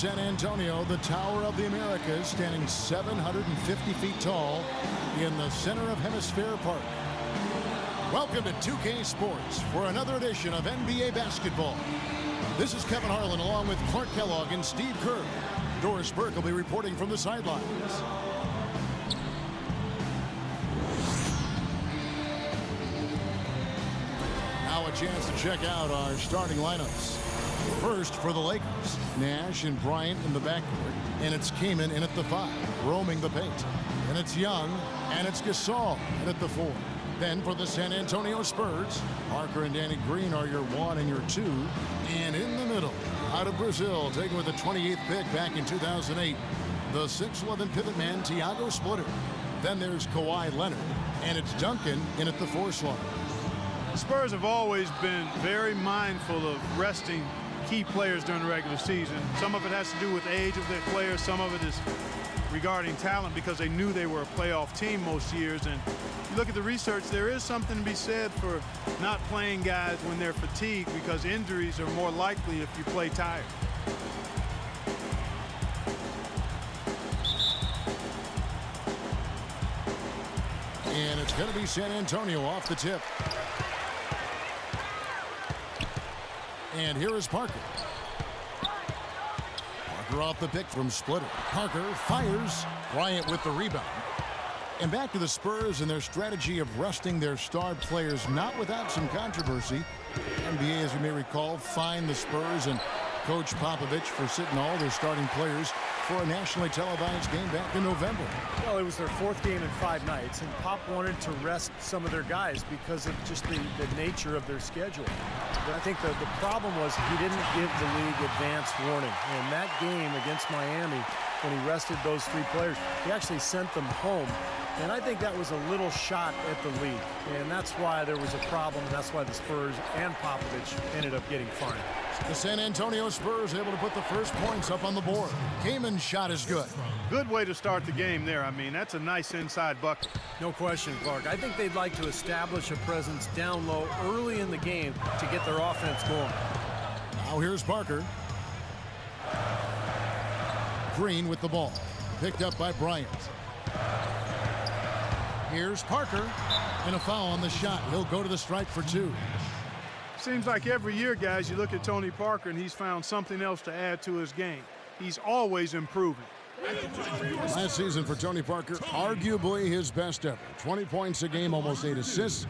San Antonio, the Tower of the Americas, standing 750 feet tall in the center of Hemisphere Park. Welcome to 2K Sports for another edition of NBA basketball. This is Kevin Harlan along with Clark Kellogg and Steve Kerr. Doris Burke will be reporting from the sidelines. Now a chance to check out our starting lineups. First for the Lakers, Nash and Bryant in the backcourt, and it's Kaman in at the 5, roaming the paint. And it's Young, and it's Gasol in at the 4. Then for the San Antonio Spurs, Parker and Danny Green are your 1 and your 2. And in the middle, out of Brazil, taken with the 28th pick back in 2008, the 6'11 pivot man, Thiago Splitter. Then there's Kawhi Leonard, and it's Duncan in at the 4 slot. The Spurs have always been very mindful of resting key players during the regular season. Some of it has to do with age of their players. Some of it is regarding talent because they knew they were a playoff team most years. And you look at the research, there is something to be said for not playing guys when they're fatigued because injuries are more likely if you play tired. And it's going to be San Antonio off the tip. And here is Parker. Parker off the pick from Splitter. Parker fires. Bryant with the rebound. And back to the Spurs and their strategy of resting their star players, not without some controversy. NBA, as you may recall, fined the Spurs and Coach Popovich for sitting all their starting players for a nationally televised game back in November. Well, it was their 4th game in 5 nights, and Pop wanted to rest some of their guys because of just the nature of their schedule. But I think the problem was he didn't give the league advance warning. And that game against Miami, when he rested those 3 players, he actually sent them home. And I think that was a little shot at the league. And that's why there was a problem, and that's why the Spurs and Popovich ended up getting fined. The San Antonio Spurs able to put the first points up on the board. Kaman's shot is good. Good way to start the game there. I mean, that's a nice inside bucket. No question, Clark. I think they'd like to establish a presence down low early in the game to get their offense going. Now here's Parker. Green with the ball. Picked up by Bryant. Here's Parker. And a foul on the shot. He'll go to the stripe for 2. Seems like every year, guys, you look at Tony Parker and he's found something else to add to his game. He's always improving. Last season for Tony Parker, arguably his best ever. 20 points a game, almost 8 assists,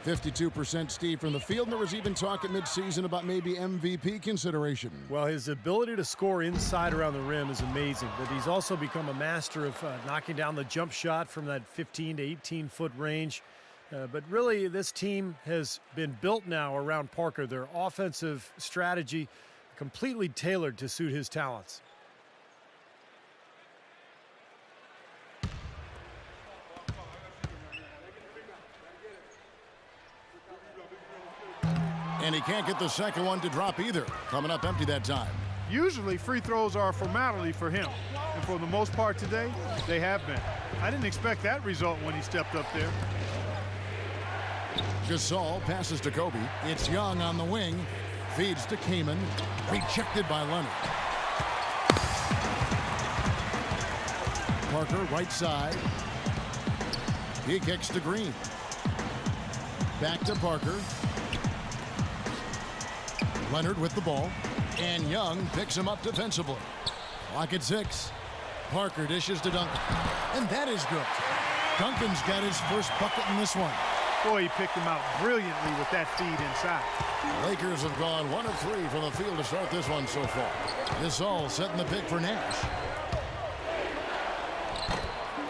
52% Steve from the field. And there was even talk at midseason about maybe MVP consideration. Well, his ability to score inside around the rim is amazing, but he's also become a master of knocking down the jump shot from that 15 to 18-foot range. But really, this team has been built now around Parker. Their offensive strategy completely tailored to suit his talents. And he can't get the second one to drop either. Coming up empty that time. Usually free throws are a formality for him. And for the most part today, they have been. I didn't expect that result when he stepped up there. Gasol passes to Kobe. It's Young on the wing. Feeds to Kaman. Rejected by Leonard. Parker right side. He kicks to Green. Back to Parker. Leonard with the ball. And Young picks him up defensively. Clock at 6. Parker dishes to Duncan. And that is good. Duncan's got his first bucket in this one. Boy, he picked him out brilliantly with that feed inside. Lakers have gone 1 of 3 from the field to start this one so far. This all setting the pick for Nash.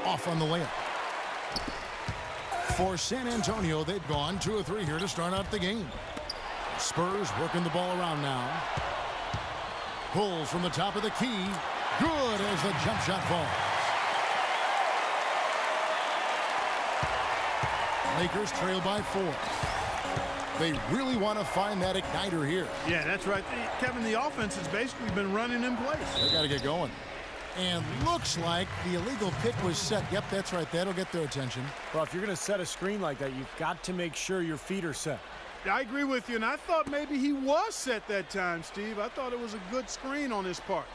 Off on the layup. For San Antonio, they've gone 2 of 3 here to start out the game. Spurs working the ball around now. Pulls from the top of the key. Good as the jump shot falls. Lakers trail by 4. They really want to find that igniter here. Yeah, that's right. Kevin, the offense has basically been running in place. They got to get going. And looks like the illegal pick was set. Yep, that's right. That'll get their attention. Well, if you're going to set a screen like that, you've got to make sure your feet are set. I agree with you, and I thought maybe he was set that time, Steve. I thought it was a good screen on his part.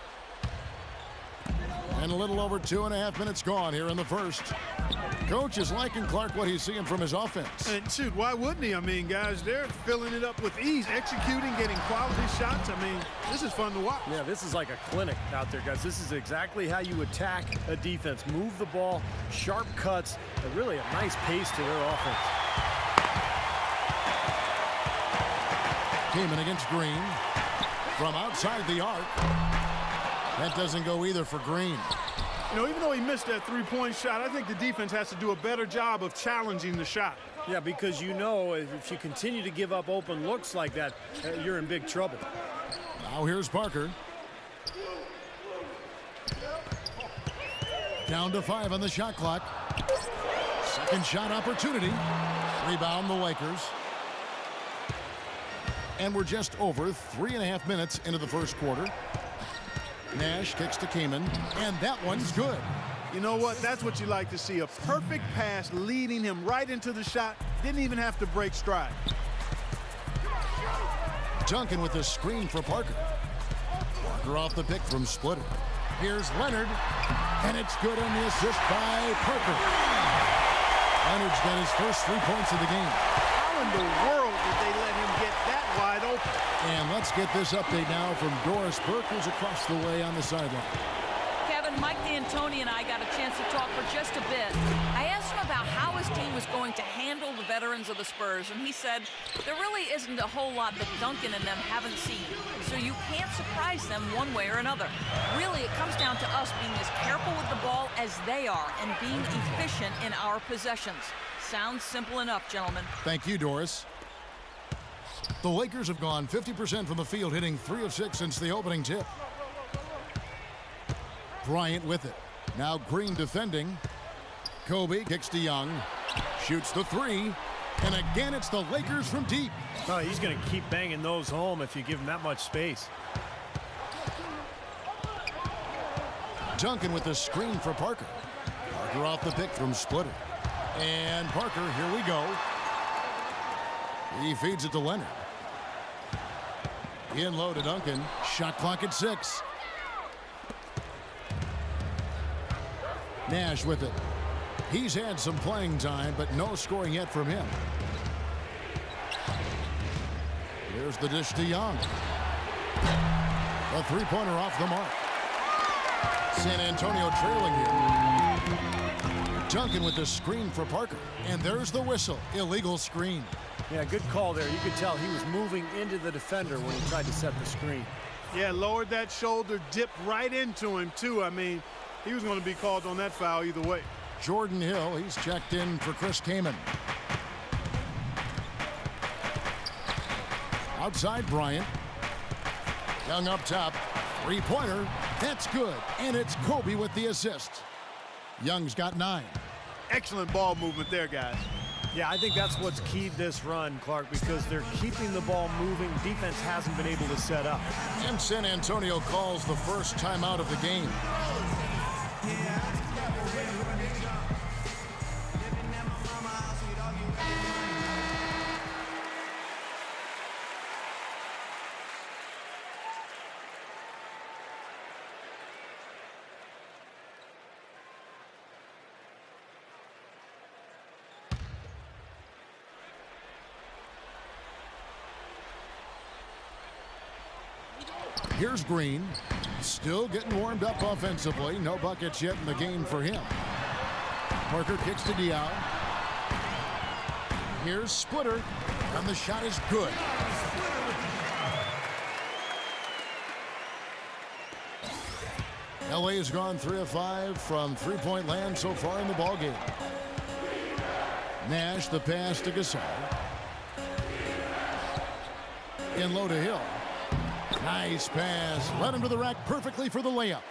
And a little over 2.5 minutes gone here in the first. Coach is liking Clark what he's seeing from his offense. And shoot, why wouldn't he? I mean, guys, they're filling it up with ease, executing, getting quality shots. I mean, this is fun to watch. Yeah, this is like a clinic out there, guys. This is exactly how you attack a defense. Move the ball, sharp cuts, and really a nice pace to their offense. Came in against Green from outside the arc. That doesn't go either for Green. You know, even though he missed that three-point shot, I think the defense has to do a better job of challenging the shot. Yeah, because you know if you continue to give up open looks like that, you're in big trouble. Now here's Parker. Down to 5 on the shot clock. Second shot opportunity. Rebound the Lakers. And we're just over 3.5 minutes into the first quarter. Nash kicks to Kaman, and that one's good. You know what? That's what you like to see. A perfect pass leading him right into the shot. Didn't even have to break stride. Duncan with the screen for Parker. Parker off the pick from Splitter. Here's Leonard, and it's good on the assist by Parker. Leonard's got his first 3 points of the game. How in the world did they let him get that wide open? And let's get this update now from Doris Burke, who's across the way on the sideline. Kevin, Mike D'Antoni and I got a chance to talk for just a bit. I asked him about how his team was going to handle the veterans of the Spurs, and he said there really isn't a whole lot that Duncan and them haven't seen, so you can't surprise them one way or another. Really, it comes down to us being as careful with the ball as they are and being efficient in our possessions. Sounds simple enough, gentlemen. Thank you, Doris. The Lakers have gone 50% from the field, hitting 3 of 6 since the opening tip. Bryant with it. Now Green defending. Kobe kicks to Young. Shoots the 3. And again, it's the Lakers from deep. Oh, he's going to keep banging those home if you give him that much space. Duncan with the screen for Parker. Parker off the pick from Splitter. And Parker, here we go. He feeds it to Leonard. In low to Duncan. Shot clock at 6. Nash with it. He's had some playing time, but no scoring yet from him. Here's the dish to Young. A three-pointer off the mark. San Antonio trailing here. Duncan with the screen for Parker. And there's the whistle. Illegal screen. Yeah, good call there. You could tell he was moving into the defender when he tried to set the screen. Yeah, lowered that shoulder, dipped right into him, too. I mean, he was going to be called on that foul either way. Jordan Hill, he's checked in for Chris Kaman. Outside Bryant. Young up top. Three-pointer. That's good. And it's Kobe with the assist. Young's got 9. Excellent ball movement there, guys. Yeah, I think that's what's keyed this run, Clark, because they're keeping the ball moving. Defense hasn't been able to set up. And San Antonio calls the first timeout of the game. Here's Green, still getting warmed up offensively. No buckets yet in the game for him. Parker kicks to Diaw. Here's Splitter, and the shot is good. LA has gone 3 of 5 from three-point land so far in the ballgame. Nash, the pass to Gasol. In low to Hill. Nice pass. Led him to the rack perfectly for the layup.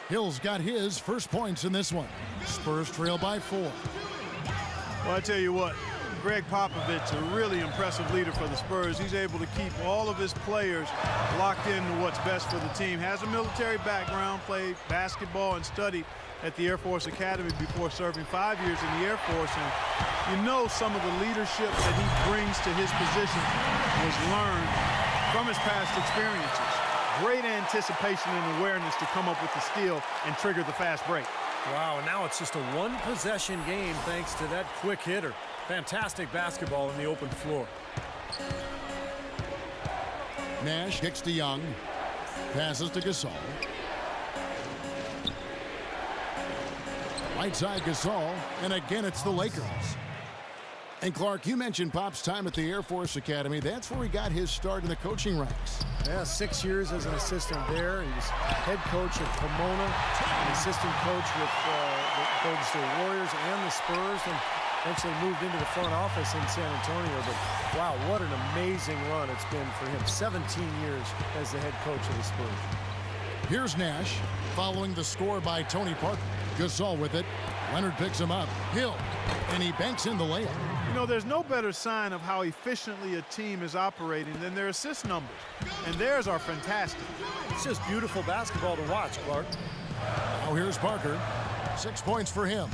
Hill's got his first points in this one. Spurs trail by 4. Well, I tell you what, Greg Popovich, a really impressive leader for the Spurs. He's able to keep all of his players locked into what's best for the team. Has a military background, played basketball and studied at the Air Force Academy before serving 5 years in the Air Force. And you know some of the leadership that he brings to his position was learned from his past experiences. great anticipation and awareness to come up with the steal and trigger the fast break. Wow, and now it's just a one-possession game thanks to that quick hitter. Fantastic basketball in the open floor. Nash kicks to Young. Passes to Gasol. Right side Gasol, and again it's the Lakers. And Clark, you mentioned Pop's time at the Air Force Academy. That's where he got his start in the coaching ranks. Yeah, 6 years as an assistant there. He was head coach at Pomona, an assistant coach with the Golden State Warriors and the Spurs, and eventually moved into the front office in San Antonio. But wow, what an amazing run it's been for him. 17 years as the head coach of the Spurs. Here's Nash following the score by Tony Parker. Gasol with it. Leonard picks him up. Hill, and he banks in the layup. You know, there's no better sign of how efficiently a team is operating than their assist numbers. And theirs are fantastic. It's just beautiful basketball to watch, Clark. Now here's Parker. 6 points for him.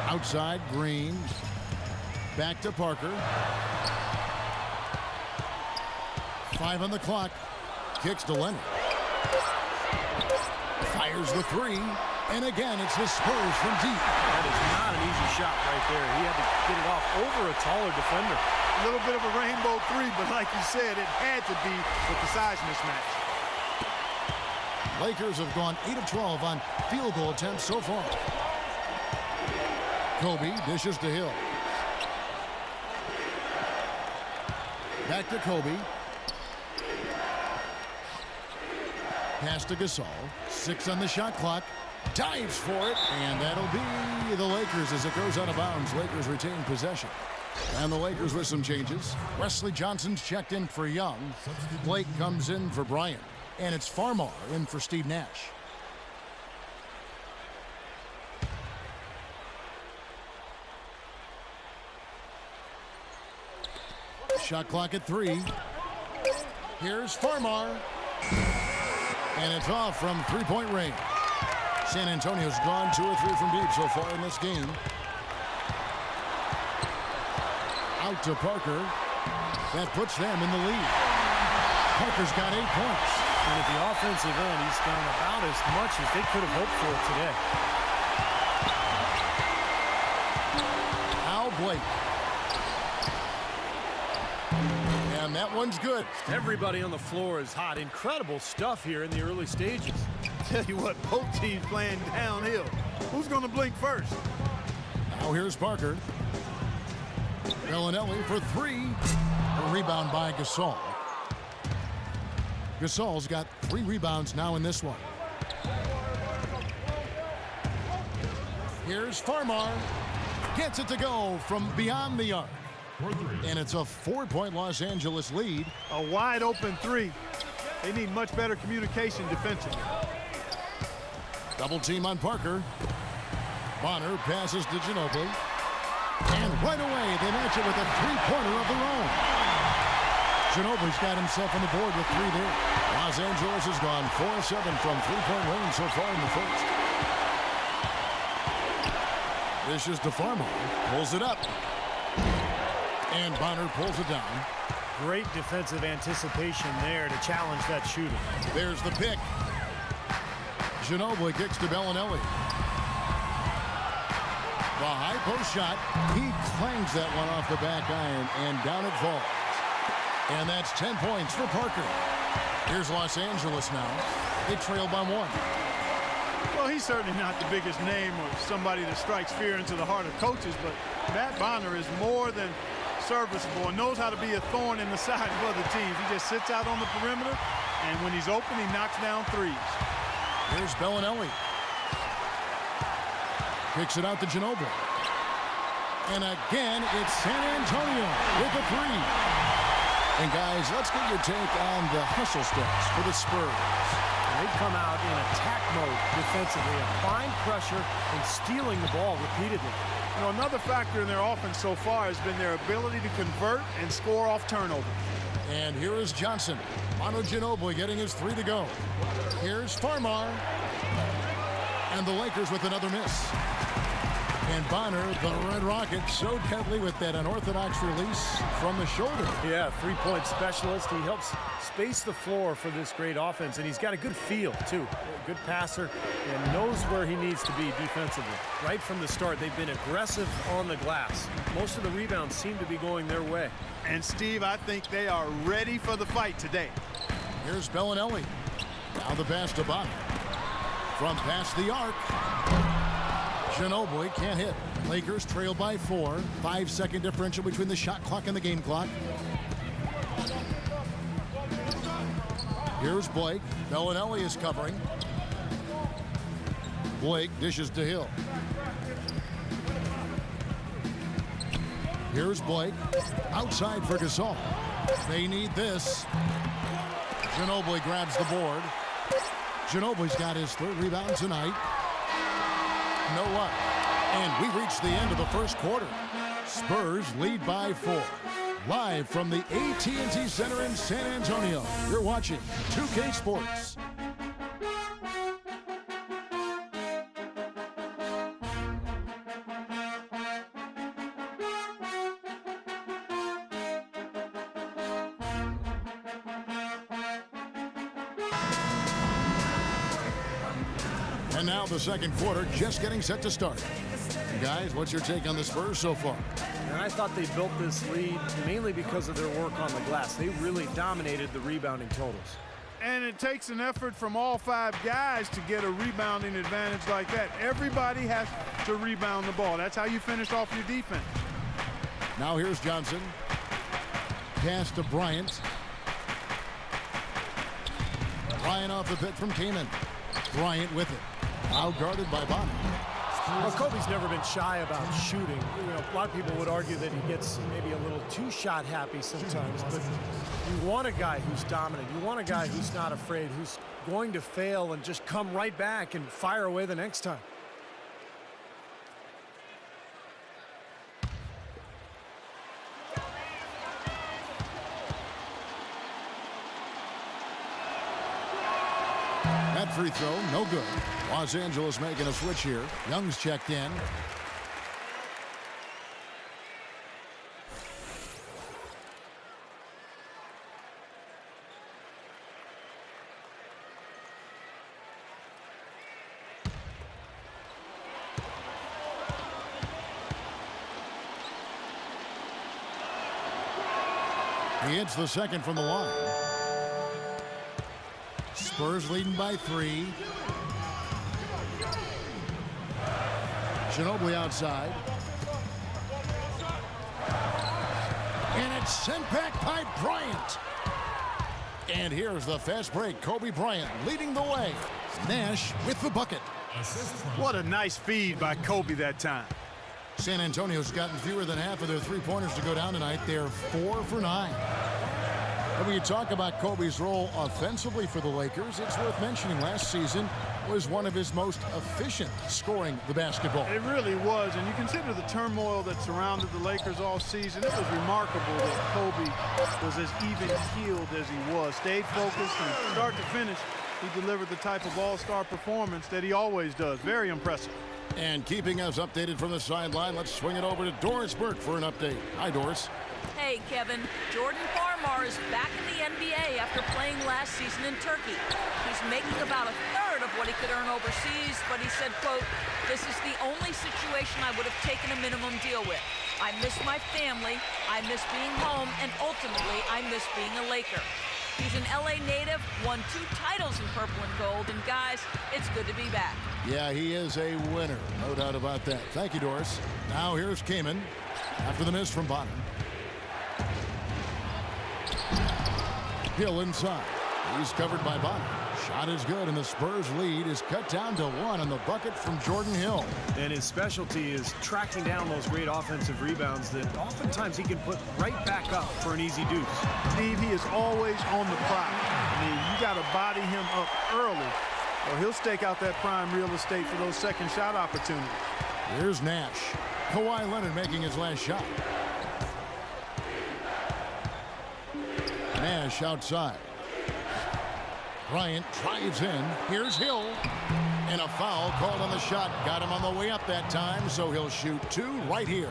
Outside, Green. Back to Parker. 5 on the clock. Kicks to Leonard. Fires the three. And again, it's the Spurs from deep. That is not an easy shot right there. He had to get it off over a taller defender. A little bit of a rainbow three, but like you said, it had to be with the size mismatch. Lakers have gone 8 of 12 on field goal attempts so far. Kobe dishes to Hill. Back to Kobe. Pass to Gasol. 6 on the shot clock. Dives for it, and that'll be the Lakers as it goes out of bounds. Lakers retain possession. And the Lakers with some changes. Wesley Johnson's checked in for Young. Blake comes in for Bryant. And it's Farmar in for Steve Nash. Shot clock at 3. Here's Farmar. And it's off from three-point range. San Antonio's gone 2 or 3 from deep so far in this game. Out to Parker. That puts them in the lead. Parker's got 8 points. And at the offensive end, he's done about as much as they could have hoped for today. Al Blake. And that one's good. Everybody on the floor is hot. Incredible stuff here in the early stages. Tell you what, both teams playing downhill. Who's going to blink first? Now here's Parker. Bellinelli for 3. A rebound by Gasol. Gasol's got 3 rebounds now in this one. Here's Farmar. Gets it to go from beyond the arc. And it's a 4-point Los Angeles lead. A wide open 3. They need much better communication defensively. Double team on Parker. Bonner passes to Ginobili. And right away, they match it with a 3-pointer of their own. Ginobili's got himself on the board with 3 there. Los Angeles has gone 4-7 from 3-point range so far in the first. This is DeFarmo. Pulls it up. And Bonner pulls it down. Great defensive anticipation there to challenge that shooter. There's the pick. Ginobili kicks to Bellinelli. The high post shot. He clangs that one off the back iron, and down it falls. And that's 10 points for Parker. Here's Los Angeles now. They trail by 1. Well, he's certainly not the biggest name or somebody that strikes fear into the heart of coaches, but Matt Bonner is more than serviceable and knows how to be a thorn in the side of other teams. He just sits out on the perimeter, and when he's open, he knocks down 3s. Here's Bellinelli. Kicks it out to Ginobili. And again, it's San Antonio with a 3. And guys, let's get your take on the hustle steps for the Spurs. They've come out in attack mode defensively, applying pressure and stealing the ball repeatedly. You know, another factor in their offense so far has been their ability to convert and score off turnovers. And here is Johnson. Manu Ginobili getting his 3 to go. Here's Farmar. And the Lakers with another miss. And Bonner, the Red Rocket, so deadly with that unorthodox release from the shoulder. Yeah, three-point specialist. He helps space the floor for this great offense, and he's got a good feel, too. A good passer and knows where he needs to be defensively. Right from the start, they've been aggressive on the glass. Most of the rebounds seem to be going their way. And, Steve, I think they are ready for the fight today. Here's Bellinelli. Now the pass to Bonner. From past the arc. Ginobili can't hit. Lakers trail by 4. 5-second differential between the shot clock and the game clock. Here's Blake. Bellinelli is covering. Blake dishes to Hill. Here's Blake. Outside for Gasol. They need this. Ginobili grabs the board. Ginobili's got his 3rd rebound tonight. No luck. And we reach the end of the first quarter. Spurs lead by 4. Live from the AT&T Center in San Antonio, you're watching 2K Sports. And now the second quarter just getting set to start. Guys, what's your take on the Spurs so far? And I thought they built this lead mainly because of their work on the glass. They really dominated the rebounding totals. And it takes an effort from all 5 guys to get a rebounding advantage like that. Everybody has to rebound the ball. That's how you finish off your defense. Now here's Johnson. Pass to Bryant. Bryant off the pit from Kaman. Bryant with it. Out guarded by Bonner. Well, Kobe's never been shy about shooting. You know, a lot of people would argue that he gets maybe a little too shot happy sometimes, but you want a guy who's dominant. You want a guy who's not afraid, who's going to fail and just come right back and fire away the next time. That free throw, no good. Los Angeles making a switch here. Young's checked in. He hits the second from the line. Spurs leading by 3. Ginobili outside. And it's sent back by Bryant. And here's the fast break. Kobe Bryant leading the way. Nash with the bucket. What a nice feed by Kobe that time. San Antonio's gotten fewer than half of their three-pointers to go down tonight. They're 4 for 9. And when you talk about Kobe's role offensively for the Lakers, it's worth mentioning last season was one of his most efficient scoring the basketball. It really was, and you consider the turmoil that surrounded the Lakers all season. It was remarkable that Kobe was as even-keeled as he was. Stayed focused, and start to finish, he delivered the type of all-star performance that he always does. Very impressive. And keeping us updated from the sideline, let's swing it over to Doris Burke for an update. Hi, Doris. Hey, Kevin. Jordan Farmar is back in the NBA after playing last season in Turkey. He's making about a third of what he could earn overseas, but he said, quote, "This is the only situation I would have taken a minimum deal with. I miss my family, I miss being home, and ultimately, I miss being a Laker." He's an LA native, won 2 titles in purple and gold, and guys, it's good to be back. Yeah, he is a winner, no doubt about that. Thank you, Doris. Now here's Kaman after the miss from Bonner. Hill inside. He's covered by Bonner. Shot is good, and the Spurs lead is cut down to 1 on the bucket from Jordan Hill. And his specialty is tracking down those great offensive rebounds that oftentimes he can put right back up for an easy deuce. Steve, he is always on the prowl. I mean, you got to body him up early, or he'll stake out that prime real estate for those second shot opportunities. Here's Nash. Kawhi Leonard making his last shot. Nash outside. Bryant drives in. Here's Hill. And a foul called on the shot. Got him on the way up that time, so he'll shoot 2 right here.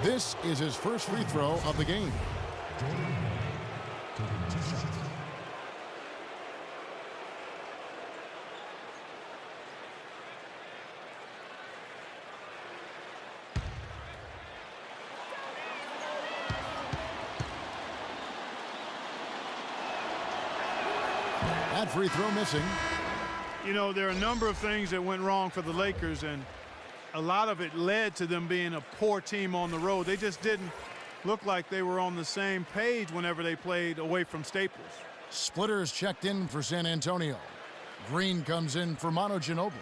This is his first free throw of the game. That free throw missing. You know, there are a number of things that went wrong for the Lakers, and a lot of it led to them being a poor team on the road. They just didn't look like they were on the same page whenever they played away from Staples. Splitters checked in for San Antonio. Green comes in for Manu Ginobili.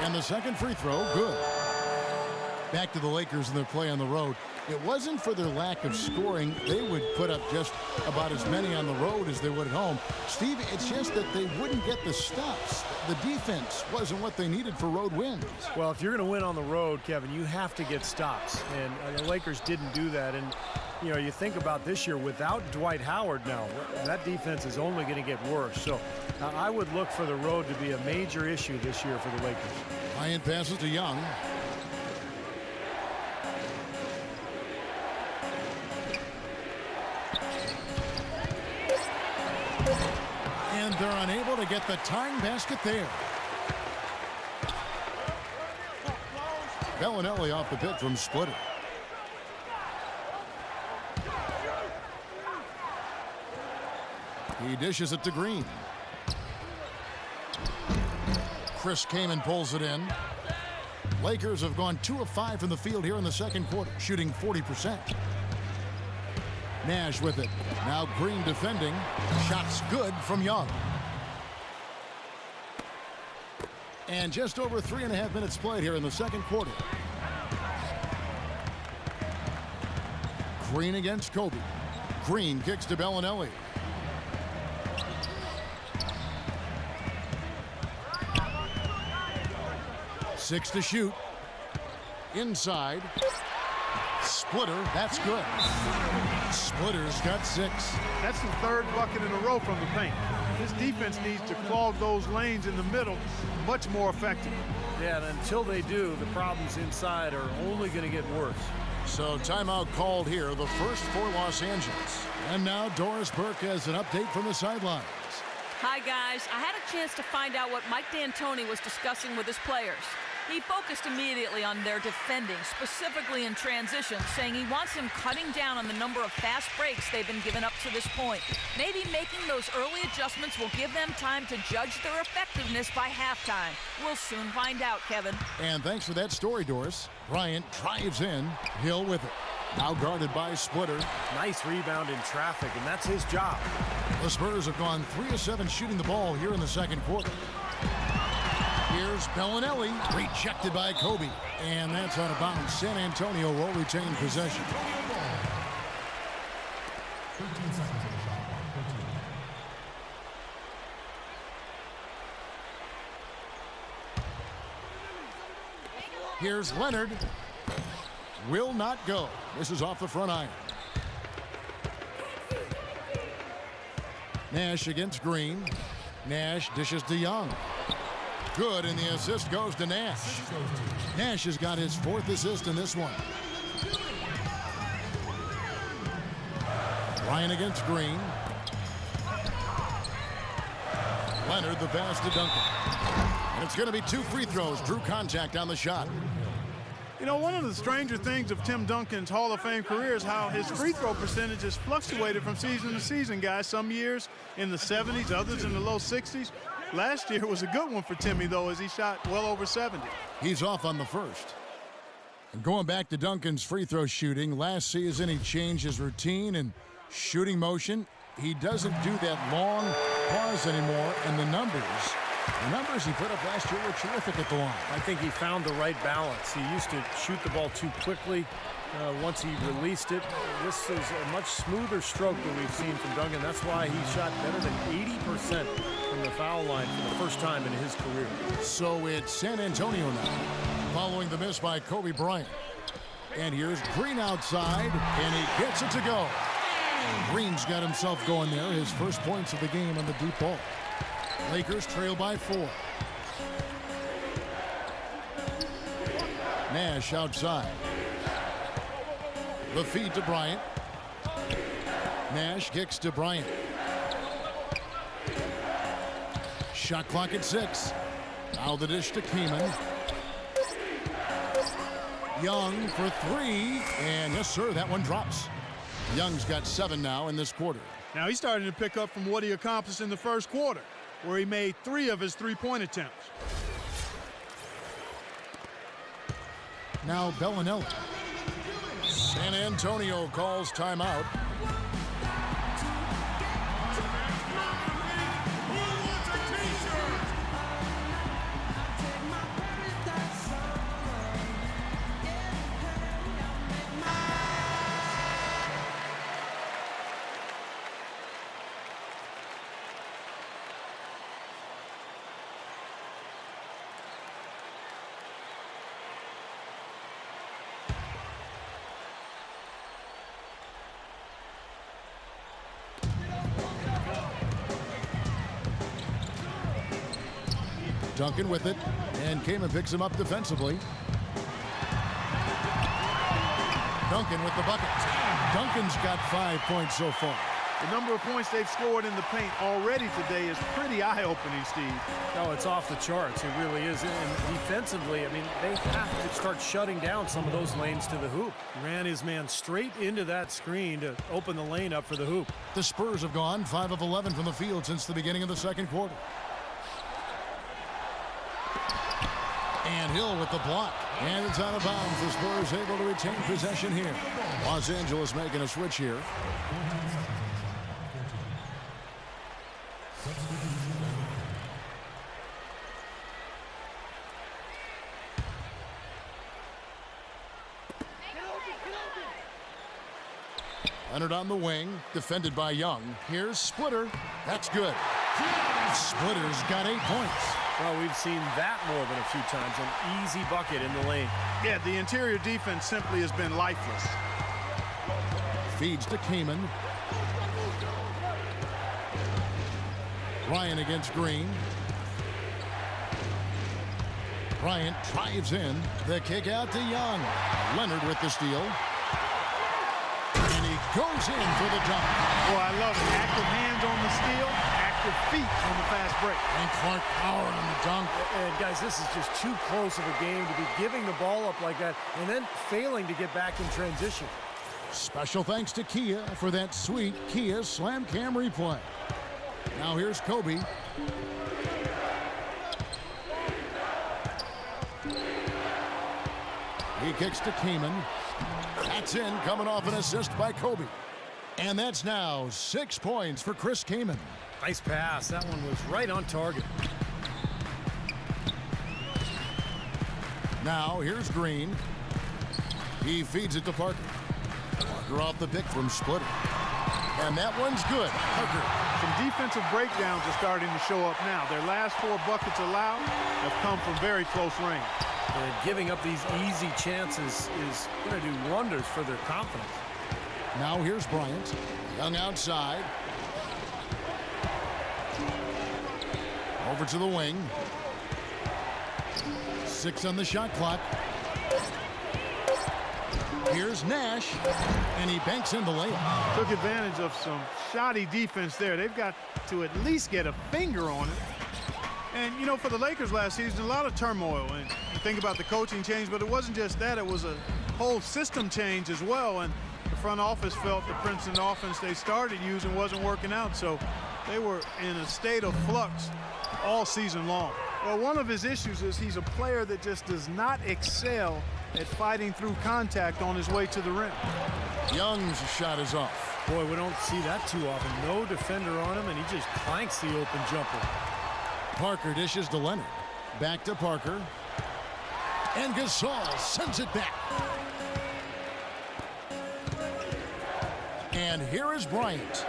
And the second free throw, good. Back to the Lakers and their play on the road. It wasn't for their lack of scoring. They would put up just about as many on the road as they would at home. Steve, it's just that they wouldn't get the stops. The defense wasn't what they needed for road wins. Well, if you're going to win on the road, Kevin, you have to get stops. And the Lakers didn't do that. And, you know, you think about this year, without Dwight Howard now, that defense is only going to get worse. So I would look for the road to be a major issue this year for the Lakers. Bryant passes to Young. And they're unable to get the tying basket there. Bellinelli off the pick from Splitter. He dishes it to Green. Chris Kaman pulls it in. Lakers have gone 2 of 5 from the field here in the second quarter, shooting 40%. Nash with it. Now Green defending. Shots good from Young. And just over 3.5 minutes played here in the second quarter. Green against Kobe. Green kicks to Bellinelli. Six to shoot. Inside. Splitter, that's good. Splitter's got 6. That's the 3rd bucket in a row from the paint. This defense needs to clog those lanes in the middle much more effective. Yeah, and until they do, the problems inside are only going to get worse. So timeout called here, the first for Los Angeles. And now Doris Burke has an update from the sidelines. Hi, guys. I had a chance to find out what Mike D'Antoni was discussing with his players. He focused immediately on their defending, specifically in transition, saying he wants them cutting down on the number of fast breaks they've been given up to this point. Maybe making those early adjustments will give them time to judge their effectiveness by halftime. We'll soon find out, Kevin. And thanks for that story, Doris. Bryant drives in. Hill with it. Now guarded by Splitter. Nice rebound in traffic, and that's his job. The Spurs have gone 3 of 7 shooting the ball here in the second quarter. Here's Bellinelli, rejected by Kobe. And that's out of bounds. San Antonio will retain possession. 13 seconds on the shot clock. 13. Here's Leonard. Will not go. This is off the front iron. Nash against Green. Nash dishes to Young. Good, and the assist goes to Nash. Nash has got his 4th assist in this one. Ryan against Green. Leonard the pass to Duncan. And it's going to be 2 free throws. Drew contact on the shot. You know, one of the stranger things of Tim Duncan's Hall of Fame career is how his free throw percentage has fluctuated from season to season, guys. Some years in the 70s, others in the low 60s. Last year was a good one for Timmy, though, as he shot well over 70. He's off on the first. And going back to Duncan's free throw shooting, last season he changed his routine and shooting motion. He doesn't do that long pause anymore, and the numbers he put up last year were terrific at the line. I think he found the right balance. He used to shoot the ball too quickly. Once he released it, this is a much smoother stroke than we've seen from Duncan. That's why he shot better than 80% from the foul line for the first time in his career. So it's San Antonio now, following the miss by Kobe Bryant. And here's Green outside, and he gets it to go. Green's got himself going there. His first points of the game on the deep ball. Lakers trail by 4. Nash outside. The feed to Bryant. Nash kicks to Bryant. Shot clock at 6. Now the dish to Kaman. Young for 3, and yes, sir, that one drops. Young's got 7 now in this quarter. Now he's starting to pick up from what he accomplished in the first quarter, where he made 3 of his three-point attempts. Now Bellinelli. San Antonio calls timeout. Duncan with it, and Kaman picks him up defensively. Duncan with the bucket. Duncan's got 5 points so far. The number of points they've scored in the paint already today is pretty eye-opening, Steve. No, it's off the charts. It really is. And defensively, I mean, they have to start shutting down some of those lanes to the hoop. He ran his man straight into that screen to open the lane up for the hoop. The Spurs have gone 5 of 11 from the field since the beginning of the second quarter. And Hill with the block. And it's out of bounds. The Spurs able to retain possession here. Los Angeles making a switch here. 14 seconds. 14. Leonard on the wing, defended by Young. Here's Splitter. That's good. Splitter's got 8 points. Well, we've seen that more than a few times. An easy bucket in the lane. Yeah, the interior defense simply has been lifeless. Feeds to Kaman. Ryan against Green. Bryant drives in. The kick out to Young. Leonard with the steal. And he goes in for the dunk. Boy, I love it. Active hands on the steal, active feet on the fast break. And Clark power on the dunk. And guys, this is just too close of a game to be giving the ball up like that and then failing to get back in transition. Special thanks to Kia for that sweet Kia Slam Cam replay. Now here's Kobe. He kicks to Kaman. That's in, coming off an assist by Kobe. And that's now 6 points for Chris Kaman. Nice pass. That one was right on target. Now here's Green. He feeds it to Parker. Parker off the pick from Splitter. And that one's good. Parker. Some defensive breakdowns are starting to show up now. Their last 4 buckets allowed have come from very close range. And giving up these easy chances is going to do wonders for their confidence. Now here's Bryant. Young outside. Over to the wing. 6 on the shot clock. Here's Nash, and he banks in the layup. Took advantage of some shoddy defense there. They've got to at least get a finger on it. And, you know, for the Lakers last season, a lot of turmoil. And you think about the coaching change, but it wasn't just that. It was a whole system change as well. And the front office felt the Princeton offense they started using wasn't working out. So they were in a state of flux all season long. Well, one of his issues is he's a player that just does not excel at fighting through contact on his way to the rim. Young's shot is off. Boy, we don't see that too often. No defender on him, and he just clanks the open jumper. Parker dishes to Leonard. Back to Parker. And Gasol sends it back. And here is Bryant.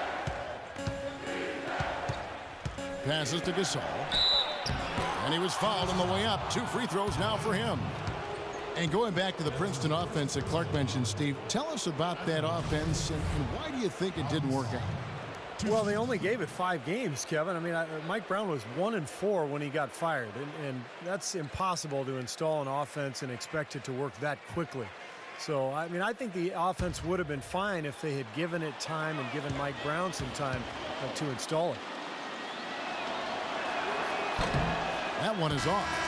Passes to Gasol. And he was fouled on the way up. 2 free throws now for him. And going back to the Princeton offense that Clark mentioned, Steve, tell us about that offense and why do you think it didn't work out? Well, they only gave it 5 games, Kevin. I mean, Mike Brown was 1-4 when he got fired, and that's impossible to install an offense and expect it to work that quickly. So, I mean, I think the offense would have been fine if they had given it time and given Mike Brown some time to install it. That one is off.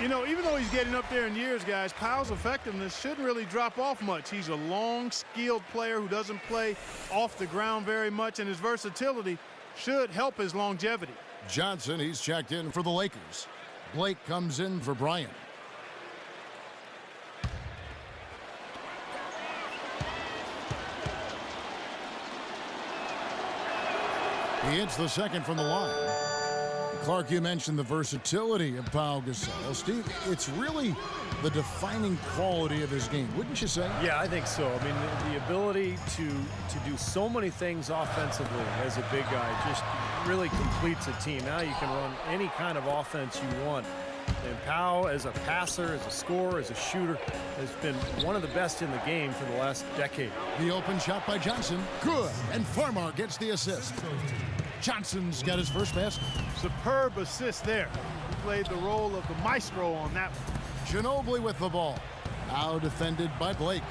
You know, even though he's getting up there in years, guys, Powell's effectiveness shouldn't really drop off much. He's a long, skilled player who doesn't play off the ground very much, and his versatility should help his longevity. Johnson, he's checked in for the Lakers. Blake comes in for Bryant. He hits the second from the line. Clark, you mentioned the versatility of Pau Gasol. Steve, it's really the defining quality of his game, wouldn't you say? Yeah, I think so. I mean, the ability to do so many things offensively as a big guy just really completes a team. Now you can run any kind of offense you want. And Pau, as a passer, as a scorer, as a shooter, has been one of the best in the game for the last decade. The open shot by Johnson. Good. And Farmar gets the assist. Johnson's got his first basket. Superb assist there. He played the role of the maestro on that one. Ginobili with the ball. Now defended by Blake.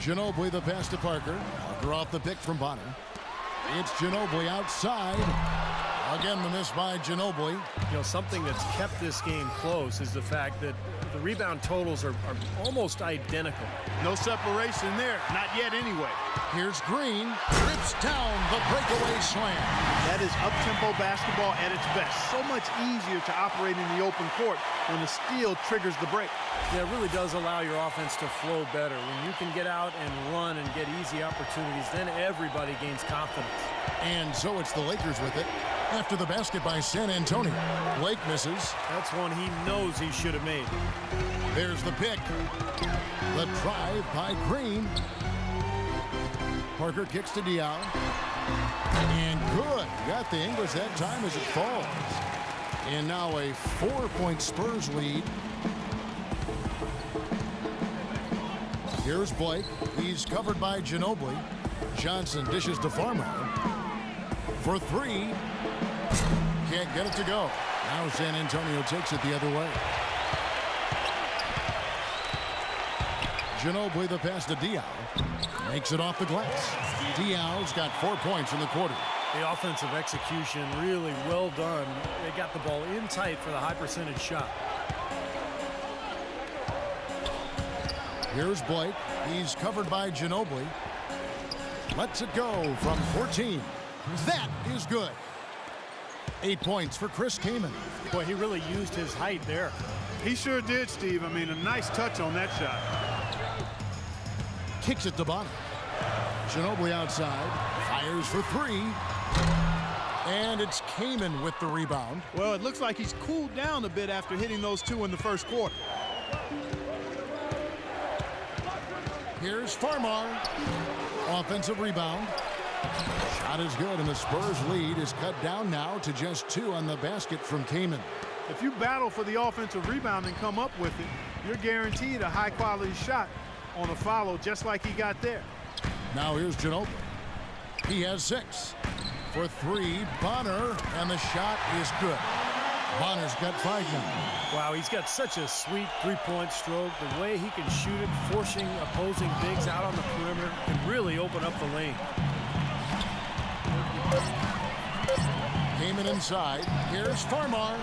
Ginobili the pass to Parker. Parker off the pick from Bonner. It's Ginobili outside. Again, the miss by Ginobili. You know, something that's kept this game close is the fact that the rebound totals are almost identical. No separation there. Not yet anyway. Here's Green. Trips down the breakaway slam. That is up-tempo basketball at its best. So much easier to operate in the open court when the steal triggers the break. Yeah, it really does allow your offense to flow better. When you can get out and run and get easy opportunities, then everybody gains confidence. And so it's the Lakers with it. After the basket by San Antonio. Blake misses. That's one he knows he should have made. There's the pick. The drive by Green. Parker kicks to Diaw. And good. Got the English that time as it falls. And now a 4-point Spurs lead. Here's Blake. He's covered by Ginobili. Johnson dishes to Farmer. For 3. Can't get it to go. Now San Antonio takes it the other way. Ginobili the pass to Diaw. Makes it off the glass. Diaw's got 4 points in the quarter. The offensive execution really well done. They got the ball in tight for the high percentage shot. Here's Blake. He's covered by Ginobili. Lets it go from 14. That is good. 8 points for Chris Kaman. Boy, he really used his height there. He sure did, Steve. I mean, a nice touch on that shot. Kicks it to Bonner. Ginobili outside. Fires for 3. And it's Kaman with the rebound. Well, it looks like he's cooled down a bit after hitting those 2 in the first quarter. Here's Farmar. Offensive rebound. Shot is good, and the Spurs lead is cut down now to just 2 on the basket from Kaman. If you battle for the offensive rebound and come up with it, you're guaranteed a high-quality shot on a follow just like he got there. Now here's Ginobili. He has 6. For 3, Bonner, and the shot is good. Bonner's got 5 now. Wow, he's got such a sweet three-point stroke. The way he can shoot it, forcing opposing bigs out on the perimeter, can really open up the lane. Kaman inside. Here's Farmar.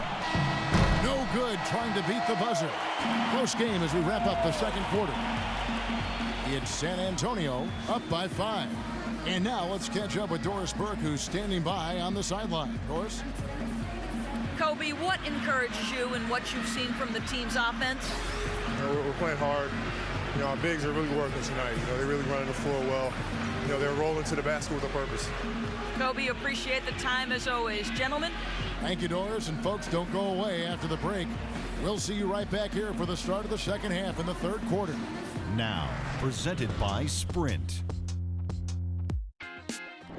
No good trying to beat the buzzer. Close game as we wrap up the second quarter. It's San Antonio up by 5. And now let's catch up with Doris Burke, who's standing by on the sideline. Doris? Kobe, what encourages you in what you've seen from the team's offense? We're playing hard. You know, our bigs are really working tonight. You know, they're really running the floor well. You know, they're rolling to the basket with a purpose. Kobe, appreciate the time as always. Gentlemen? Thank you, Doris. And folks, don't go away after the break. We'll see you right back here for the start of the second half in the third quarter. Now, presented by Sprint.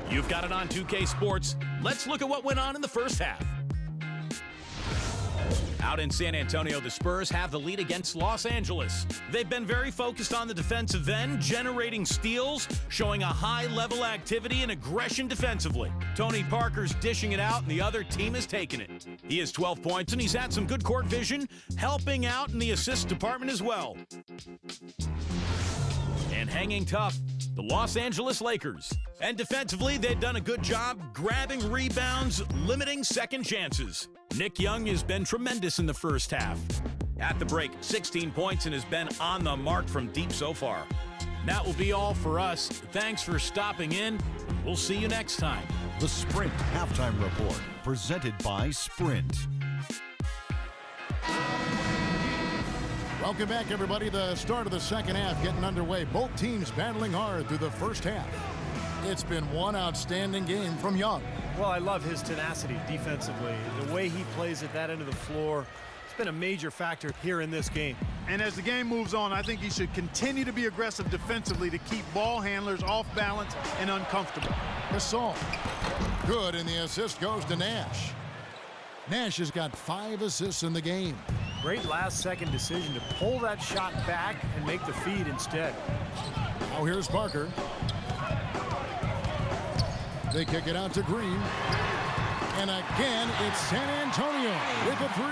You've got it on 2K Sports. Let's look at what went on in the first half. Out in San Antonio, the Spurs have the lead against Los Angeles. They've been very focused on the defensive end, generating steals, showing a high-level activity and aggression defensively. Tony Parker's dishing it out, and the other team is taking it. He has 12 points, and he's had some good court vision, helping out in the assist department as well. And hanging tough, the Los Angeles Lakers. And defensively, they've done a good job grabbing rebounds, limiting second chances. Nick Young has been tremendous in the first half. At the break, 16 points and has been on the mark from deep so far. That will be all for us. Thanks for stopping in. We'll see you next time. The Sprint Halftime Report, presented by Sprint. Welcome back, everybody. The start of the second half getting underway. Both teams battling hard through the first half. It's been one outstanding game from Young. Well, I love his tenacity defensively. The way he plays at that end of the floor, it's been a major factor here in this game. And as the game moves on, I think he should continue to be aggressive defensively to keep ball handlers off balance and uncomfortable. Gasol. Good, and the assist goes to Nash. Nash has got 5 assists in the game. Great last-second decision to pull that shot back and make the feed instead. Now here's Parker. They kick it out to Green. And again, it's San Antonio with a 3.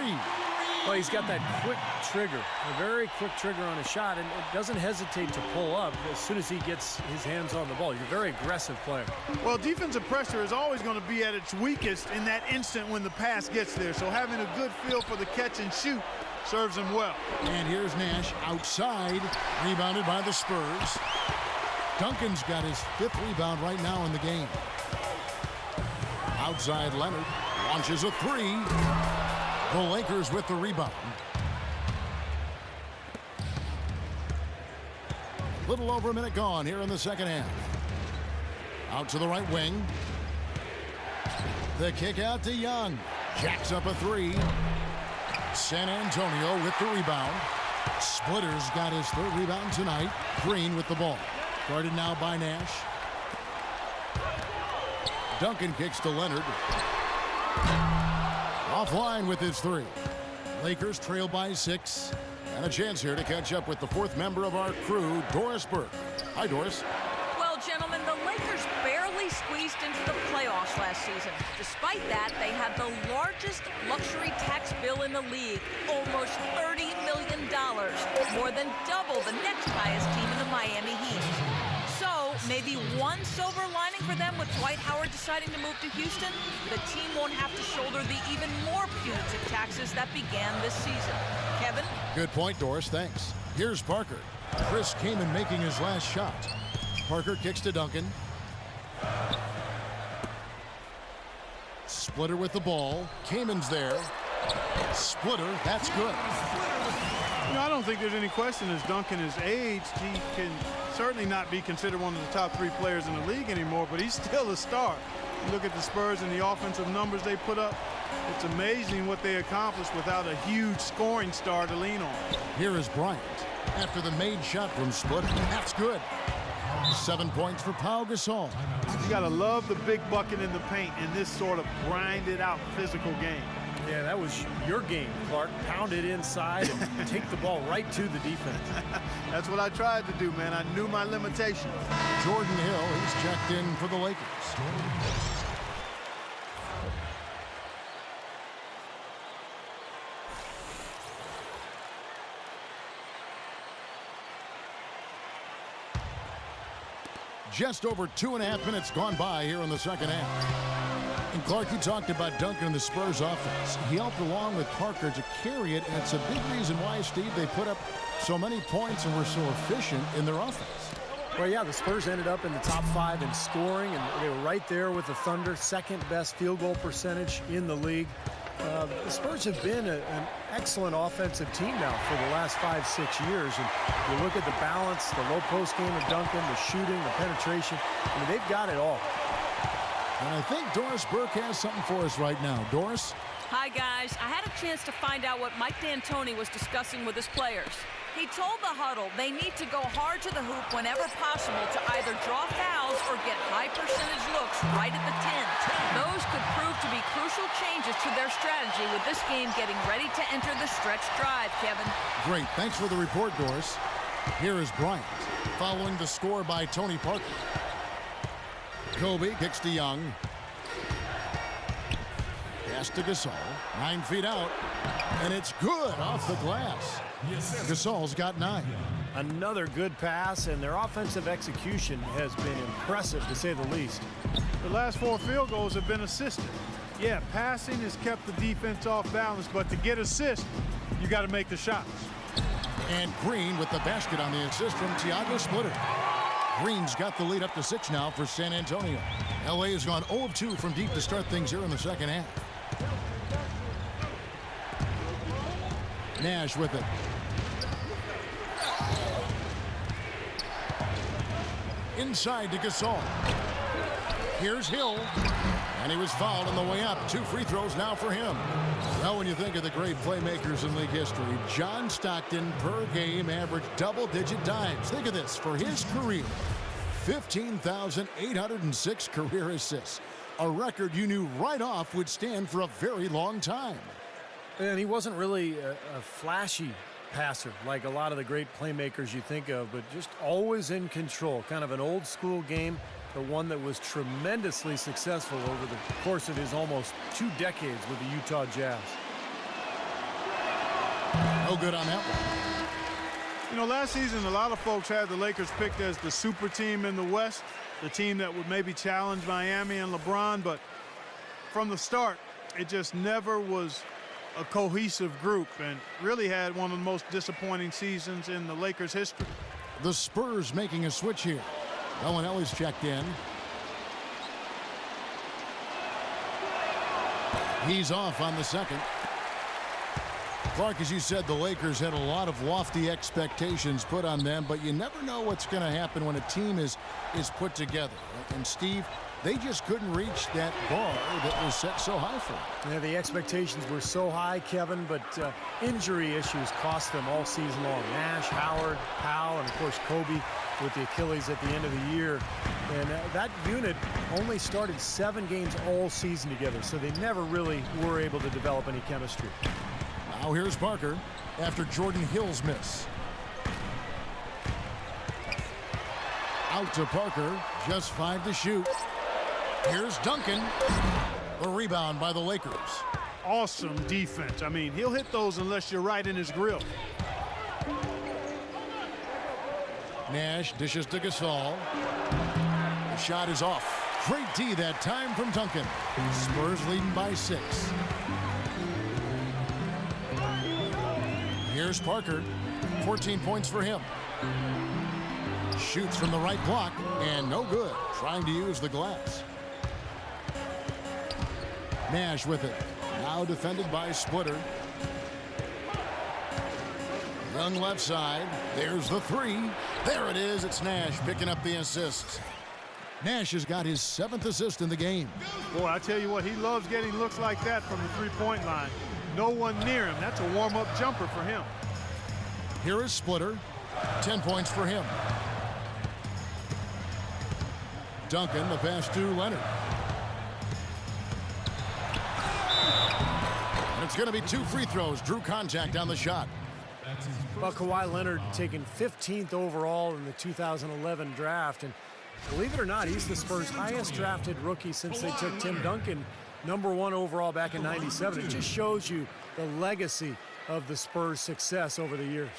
Well, he's got that quick trigger, a very quick trigger on a shot, and it doesn't hesitate to pull up as soon as he gets his hands on the ball. You're a very aggressive player. Well, defensive pressure is always going to be at its weakest in that instant when the pass gets there. So having a good feel for the catch and shoot serves him well. And here's Nash outside, rebounded by the Spurs. Duncan's got his 5th rebound right now in the game. Outside Leonard launches a 3. The Lakers with the rebound. Little over a minute gone here in the second half. Out to the right wing. The kick out to Young. Jacks up a 3. San Antonio with the rebound. Splitter's got his 3rd rebound tonight. Green with the ball. Guarded now by Nash. Duncan kicks to Leonard. Offline with his 3. Lakers trail by 6. And a chance here to catch up with the 4th member of our crew, Doris Burke. Hi, Doris. Well, gentlemen, the Lakers barely squeezed into the playoffs last season. Despite that, they had the largest luxury tax bill in the league, almost $30 million, more than double the next highest team in the Miami Heat. So maybe one silver lining for them with Dwight Howard deciding to move to Houston, the team won't have to shoulder the even more punitive taxes that began this season. Kevin? Good point, Doris. Thanks. Here's Parker. Chris Kaman making his last shot. Parker kicks to Duncan. Splitter with the ball. Kaman's there. Splitter, that's good. You know, I don't think there's any question as Duncan is aged, he can certainly not be considered one of the top 3 players in the league anymore, but he's still a star. You look at the Spurs and the offensive numbers they put up, it's amazing what they accomplished without a huge scoring star to lean on. Here is Bryant after the made shot from Splitter. That's good. 7 points for Pau Gasol. You got to love the big bucket in the paint in this sort of grinded out physical game. Yeah, that was your game, Clark. Pound it inside and take the ball right to the defense. That's what I tried to do, man. I knew my limitations. Jordan Hill, he's checked in for the Lakers. Just over 2.5 minutes gone by here in the second half. And Clark, you talked about Duncan and the Spurs offense. He helped along with Parker to carry it, and it's a big reason why, Steve, they put up so many points and were so efficient in their offense. Well, yeah, the Spurs ended up in the top 5 in scoring, and they were right there with the Thunder, 2nd best field goal percentage in the league. The Spurs have been an excellent offensive team now for the last 5-6 years. And you look at the balance, the low post game of Duncan, the shooting, the penetration. I mean, they've got it all. And I think Doris Burke has something for us right now. Doris? Hi, guys. I had a chance to find out what Mike D'Antoni was discussing with his players. He told the huddle they need to go hard to the hoop whenever possible to either draw fouls or get high percentage looks right at the 10. Those could prove to be crucial changes to their strategy with this game getting ready to enter the stretch drive, Kevin. Great. Thanks for the report, Doris. Here is Bryant, following the score by Tony Parker. Kobe kicks to Young. Pass to Gasol. 9 feet out. And it's good off the glass. Gasol's got 9. Another good pass, and their offensive execution has been impressive, to say the least. The last 4 field goals have been assisted. Yeah, passing has kept the defense off balance, but to get assists, you got to make the shots. And Green with the basket on the assist from Thiago Splitter. Green's got the lead up to 6 now for San Antonio. LA has gone 0 of 2 from deep to start things here in the second half. Nash with it. Inside to Gasol. Here's Hill. And he was fouled on the way up. 2 free throws now for him. Well, when you think of the great playmakers in league history, John Stockton per game averaged double-digit dimes. Think of this. For his career, 15,806 career assists. A record you knew right off would stand for a very long time. And he wasn't really a flashy passer like a lot of the great playmakers you think of, but just always in control. Kind of an old school game, the one that was tremendously successful over the course of his almost 2 decades with the Utah Jazz. No good on that one. You know, last season, a lot of folks had the Lakers picked as the super team in the West, the team that would maybe challenge Miami and LeBron, but from the start, it just never was a cohesive group and really had one of the most disappointing seasons in the Lakers' history. The Spurs making a switch here. Bellinelli's checked in. He's off on the second. Clark, as you said, the Lakers had a lot of lofty expectations put on them, but you never know what's going to happen when a team is put together. And Steve, they just couldn't reach that bar that was set so high for them. Yeah, the expectations were so high, Kevin, but injury issues cost them all season long. Nash, Howard, Powell, and of course Kobe with the Achilles at the end of the year. And that unit only started 7 games all season together, so they never really were able to develop any chemistry. Now here's Parker after Jordan Hill's miss. Out to Parker, just 5 to shoot. Here's Duncan. The rebound by the Lakers. Awesome defense. I mean, he'll hit those unless you're right in his grill. Nash dishes to Gasol. The shot is off. Great D that time from Duncan. Spurs leading by 6. Here's Parker. 14 points for him. Shoots from the right block and no good. Trying to use the glass. Nash with it. Now defended by Splitter. Young left side. There's the 3. There it is. It's Nash picking up the assist. Nash has got his 7th assist in the game. Boy, I tell you what, he loves getting looks like that from the 3-point line. No one near him. That's a warm-up jumper for him. Here is Splitter. 10 points for him. Duncan, the pass to Leonard. And it's going to be 2 free throws. Drew contact on the shot. Well, Kawhi Leonard taken 15th overall in the 2011 draft, and believe it or not, he's the Spurs' highest drafted rookie since they took Tim Duncan #1 overall back in '97. It just shows you the legacy of the Spurs' success over the years.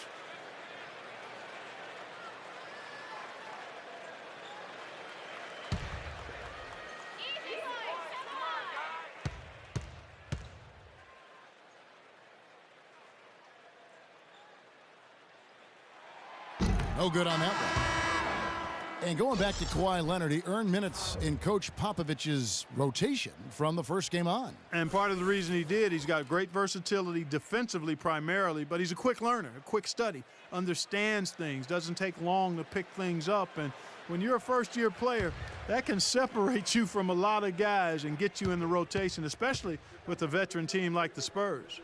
No good on that one. And going back to Kawhi Leonard, he earned minutes in Coach Popovich's rotation from the first game on. And part of the reason he did, he's got great versatility defensively primarily, but he's a quick learner, a quick study, understands things, doesn't take long to pick things up. And when you're a first-year player, that can separate you from a lot of guys and get you in the rotation, especially with a veteran team like the Spurs.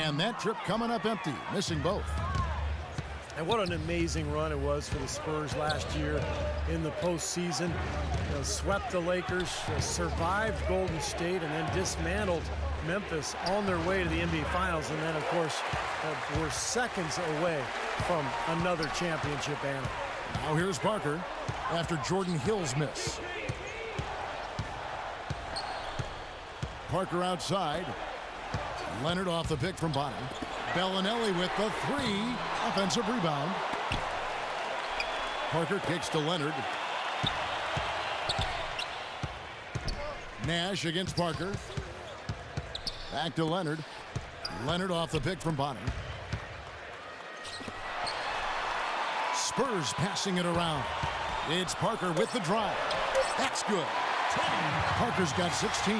And that trip coming up empty, missing both. And what an amazing run it was for the Spurs last year in the postseason. Swept the Lakers, survived Golden State, and then dismantled Memphis on their way to the NBA Finals. And then, of course, we're seconds away from another championship banner. Now here's Parker after Jordan Hill's miss. Parker outside. Leonard off the pick from Bonner. Bellinelli with the three. Offensive rebound. Parker kicks to Leonard. Nash against Parker. Back to Leonard. Leonard off the pick from Bonner. Spurs passing it around. It's Parker with the drive. That's good. Parker's got 16.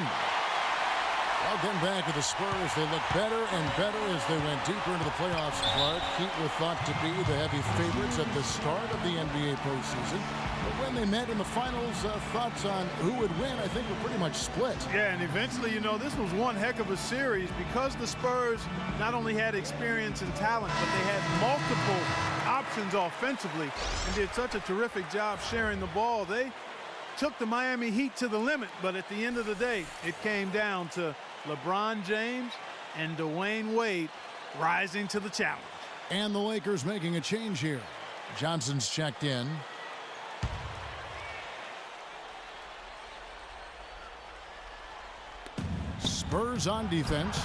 Well, getting back to the Spurs, they look better and better as they went deeper into the playoffs. Clark, Heat were thought to be the heavy favorites at the start of the NBA postseason. But when they met in the finals, thoughts on who would win, I think, were pretty much split. Yeah, and eventually, this was one heck of a series because the Spurs not only had experience and talent, but they had multiple options offensively and did such a terrific job sharing the ball. They took the Miami Heat to the limit, but at the end of the day, it came down to LeBron James and Dwayne Wade rising to the challenge. And the Lakers making a change here. Johnson's checked in. Spurs on defense,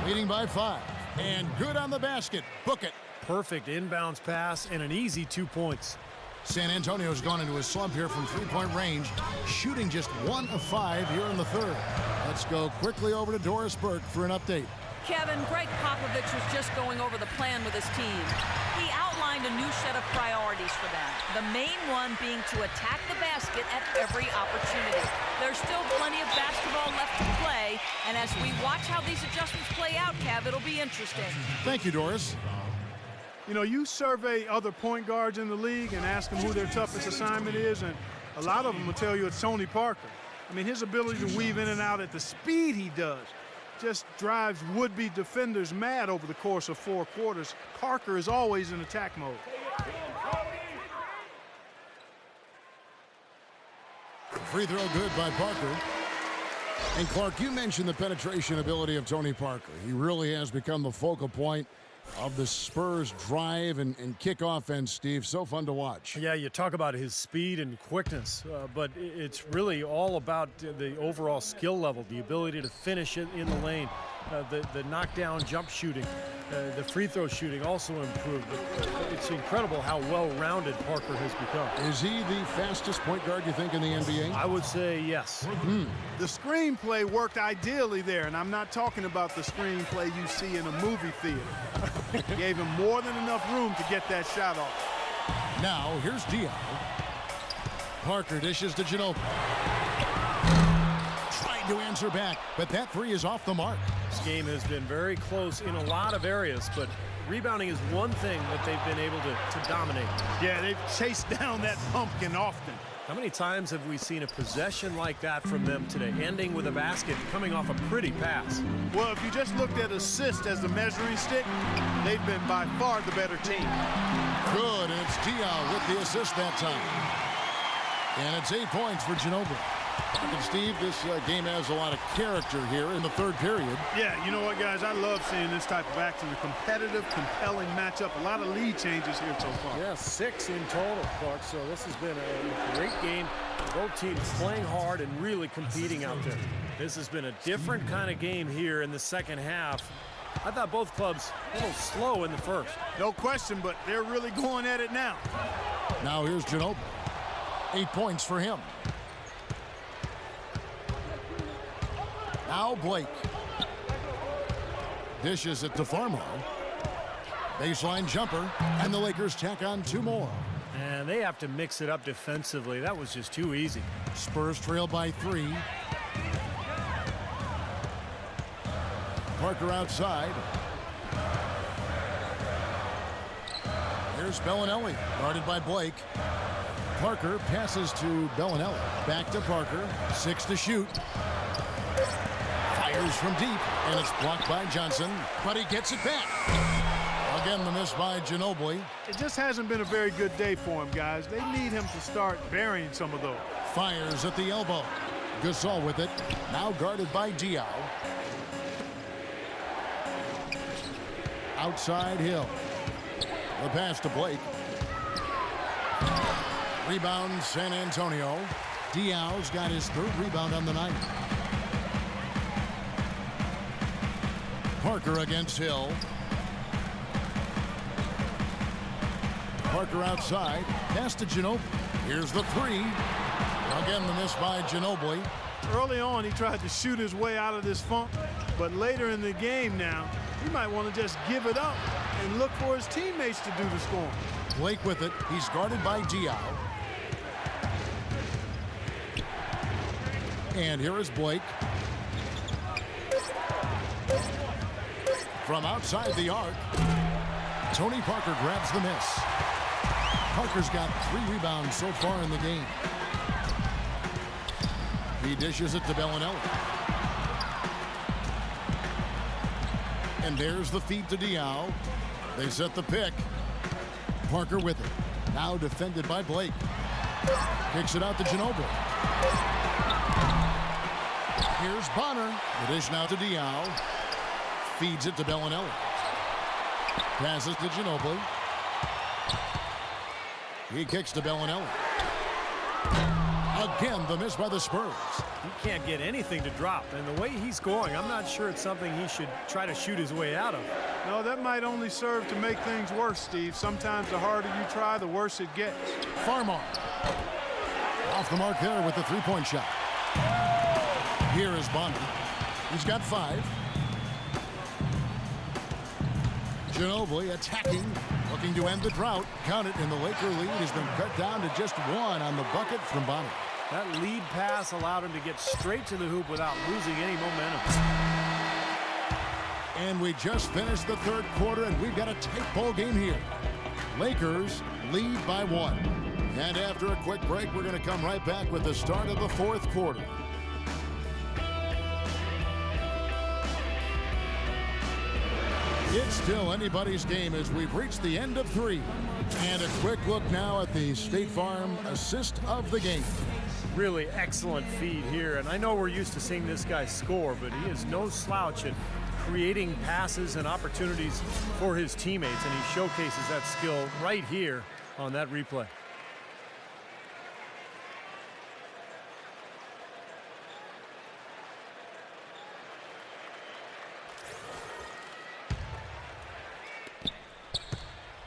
leading by 5. And good on the basket. Book it. Perfect inbounds pass and an easy 2 points. San Antonio's gone into a slump here from three-point range, shooting just 1 of 5 here in the third. Let's go quickly over to Doris Burke for an update. Kevin, Greg Popovich was just going over the plan with his team. He outlined a new set of priorities for them, the main one being to attack the basket at every opportunity. There's still plenty of basketball left to play, and as we watch how these adjustments play out, Kev, it'll be interesting. Thank you, Doris. You survey other point guards in the league and ask them who their toughest assignment is, and a lot of them will tell you it's Tony Parker. His ability to weave in and out at the speed he does just drives would-be defenders mad over the course of 4 quarters. Parker is always in attack mode. Free throw good by Parker. And Clark, you mentioned the penetration ability of Tony Parker. He really has become the focal point of the Spurs drive and kick offense, Steve. So fun to watch. Yeah, you talk about his speed and quickness, but it's really all about the overall skill level, the ability to finish it in the lane, the knockdown jump shooting, the free throw shooting also improved. It's incredible how well-rounded Parker has become. Is he the fastest point guard, you think, in the NBA? I would say yes. The screenplay worked ideally there, and I'm not talking about the screenplay you see in a movie theater. Gave him more than enough room to get that shot off. Now, here's Diallo. Parker dishes to Ginobili. Tried to answer back, but that three is off the mark. This game has been very close in a lot of areas, but rebounding is one thing that they've been able to dominate. Yeah, they've chased down that pumpkin often. How many times have we seen a possession like that from them today, ending with a basket coming off a pretty pass? Well, if you just looked at assist as the measuring stick, they've been by far the better team. Good, and it's Diallo with the assist that time. And it's 8 points for Ginobili. And Steve, this game has a lot of character here in the third period. Yeah, you know what, guys? I love seeing this type of action, a competitive, compelling matchup. A lot of lead changes here so far. Yeah, 6 in total, Clark. So this has been a great game. Both teams playing hard and really competing out there. This has been a different kind of game here in the second half. I thought both clubs a little slow in the first. No question, but they're really going at it now. Now here's Ginobili. 8 points for him. Now Blake. Dishes it to Farmo. Baseline jumper, and the Lakers tack on 2 more. And they have to mix it up defensively. That was just too easy. Spurs trail by 3. Parker outside. Here's Bellinelli, guarded by Blake. Parker passes to Bellinelli. Back to Parker. 6 to shoot. Fires Fires from deep, and it's blocked by Johnson, but he gets it back. Again, the miss by Ginobili. It just hasn't been a very good day for him, guys. They need him to start burying some of those. Fires at the elbow. Gasol with it, now guarded by Diaw. Outside Hill. The pass to Blake. Rebound San Antonio. Diaw's got his third rebound on the night. Parker against Hill. Parker outside. Pass to Ginobili. Here's the three. Again, the miss by Ginobili. Early on, he tried to shoot his way out of this funk, but later in the game now, he might want to just give it up and look for his teammates to do the scoring. Blake with it. He's guarded by Diaw. And here is Blake. From outside the arc, Tony Parker grabs the miss. Parker's got 3 rebounds so far in the game. He dishes it to Bellinelli. And there's the feed to Diaw. They set the pick. Parker with it. Now defended by Blake. Kicks it out to Ginobili. Here's Bonner. The dish now to Diaw. Feeds it to Bellinelli. Passes to Ginobili. He kicks to Bellinelli. Again, the miss by the Spurs. He can't get anything to drop, and the way he's scoring, I'm not sure it's something he should try to shoot his way out of. No, that might only serve to make things worse, Steve. Sometimes the harder you try, the worse it gets. Farmar. Off the mark there with the three-point shot. Here is Bonner. He's got 5. Ginobili attacking, looking to end the drought. Count it, and the Laker lead has been cut down to just 1 on the bucket from Bonner. That lead pass allowed him to get straight to the hoop without losing any momentum. And we just finished the third quarter, and we've got a tight ball game here. Lakers lead by 1. And after a quick break, we're going to come right back with the start of the fourth quarter. It's still anybody's game as we've reached the end of 3. And a quick look now at the State Farm assist of the game. Really excellent feed here, and I know we're used to seeing this guy score, but he is no slouch at creating passes and opportunities for his teammates, and he showcases that skill right here on that replay.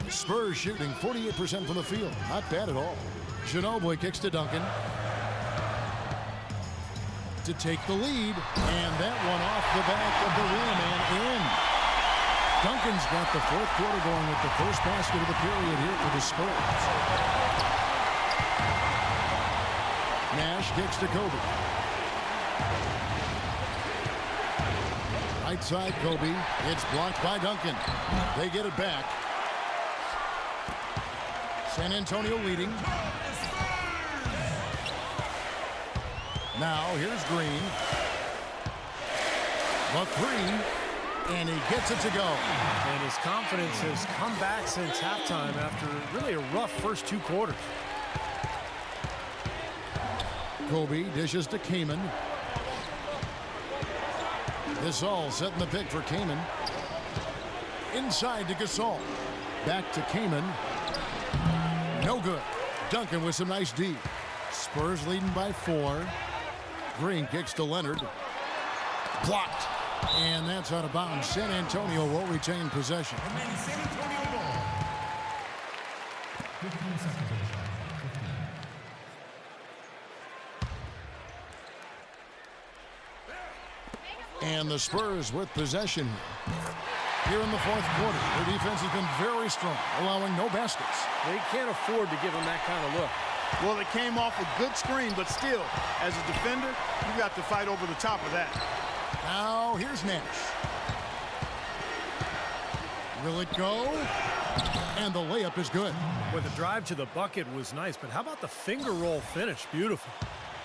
Spurs shooting 48% from the field. Not bad at all. Ginobili kicks to Duncan to take the lead, and that one off the back of the rim and in. Duncan's got the fourth quarter going with the first basket of the period here for the Spurs. Nash kicks to Kobe. Right side Kobe. It's blocked by Duncan. They get it back. San Antonio leading. Now here's Green. The 3, and he gets it to go. And his confidence has come back since halftime after really a rough first 2 quarters. Kobe dishes to Kaman. Gasol setting the pick for Kaman. Inside to Gasol. Back to Kaman. No good. Duncan with some nice D. Spurs leading by 4. Green kicks to Leonard. Blocked. And that's out of bounds. San Antonio will retain possession. San Antonio ball. 15 seconds on the shot. 15. And the Spurs with possession here in the fourth quarter. Their defense has been very strong, allowing no baskets. They can't afford to give him that kind of look. Well, it came off a good screen, but still, as a defender, you got to fight over the top of that. Now, here's Nash. Will it go? And the layup is good. Well, the drive to the bucket was nice, but how about the finger roll finish? Beautiful.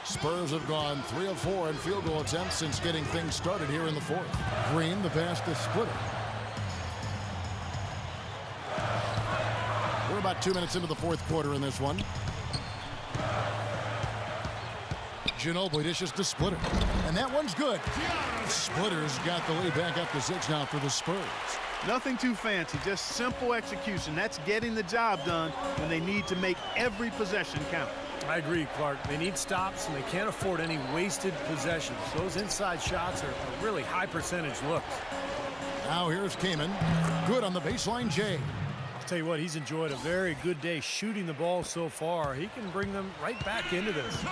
Spurs have gone 3 of 4 in field goal attempts since getting things started here in the fourth. Green, the pass to Splitter. We're about 2 minutes into the fourth quarter in this one. Ginobili dishes to Splitter, and that one's good. Splitter's got the lead back up to 6 now for the Spurs. Nothing too fancy, just simple execution. That's getting the job done when they need to make every possession count. I agree, Clark. They need stops, and they can't afford any wasted possessions. Those inside shots are really high percentage looks. Now here's Kaman. Good on the baseline, Jay. I'll tell you what, he's enjoyed a very good day shooting the ball so far. He can bring them right back into this.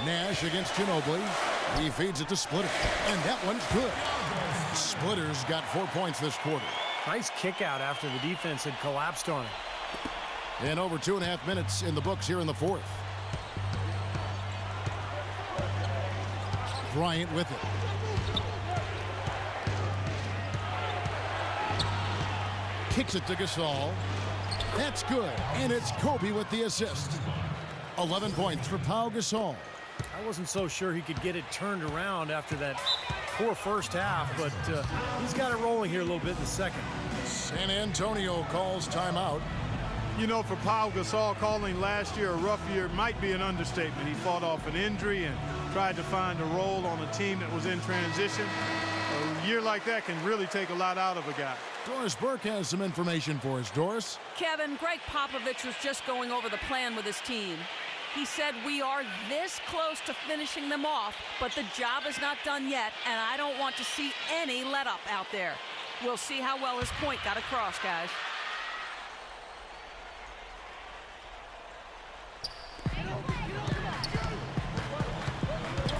Nash against Ginobili. He feeds it to Splitter, and that one's good. Splitter's got 4 points this quarter. Nice kick out after the defense had collapsed on him. And over 2.5 minutes in the books here in the fourth. Bryant with it. Kicks it to Gasol. That's good, and it's Kobe with the assist. 11 points for Pau Gasol. I wasn't so sure he could get it turned around after that poor first half, but he's got it rolling here a little bit in the second. San Antonio calls timeout. You know, for Pau Gasol, calling last year a rough year might be an understatement. He fought off an injury and tried to find a role on a team that was in transition. A year like that can really take a lot out of a guy. Doris Burke has some information for us. Doris? Kevin, Greg Popovich was just going over the plan with his team. He said, we are this close to finishing them off, but the job is not done yet, and I don't want to see any let up out there. We'll see how well his point got across, guys.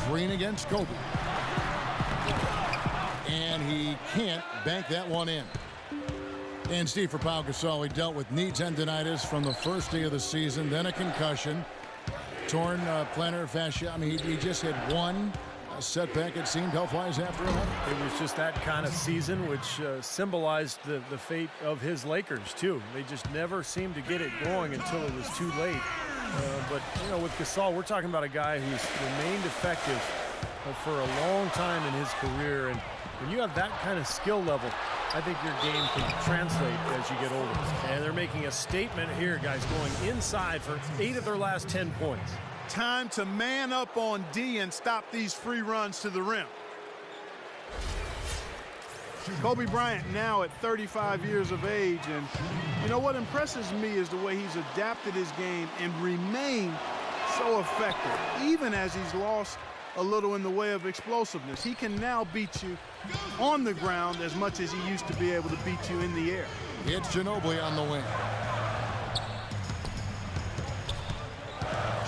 Green against Kobe. And he can't bank that one in. And Steve, for Pau Gasol, he dealt with knee tendonitis from the first day of the season, then a concussion. Torn plantar fascia. I mean, he just had one setback, it seemed, health-wise after another. It was just that kind of season, which symbolized the fate of his Lakers, too. They just never seemed to get it going until it was too late. But, you know, with Gasol, we're talking about a guy who's remained effective for a long time in his career. And when you have that kind of skill level, I think your game can translate as you get older. And they're making a statement here, guys, going inside for 8 of their last 10 points. Time to man up on D and stop these free runs to the rim. Kobe Bryant now at 35 years of age, and you know what impresses me is the way he's adapted his game and remained so effective, even as he's lost a little in the way of explosiveness. He can now beat you on the ground as much as he used to be able to beat you in the air. It's Ginobili on the wing.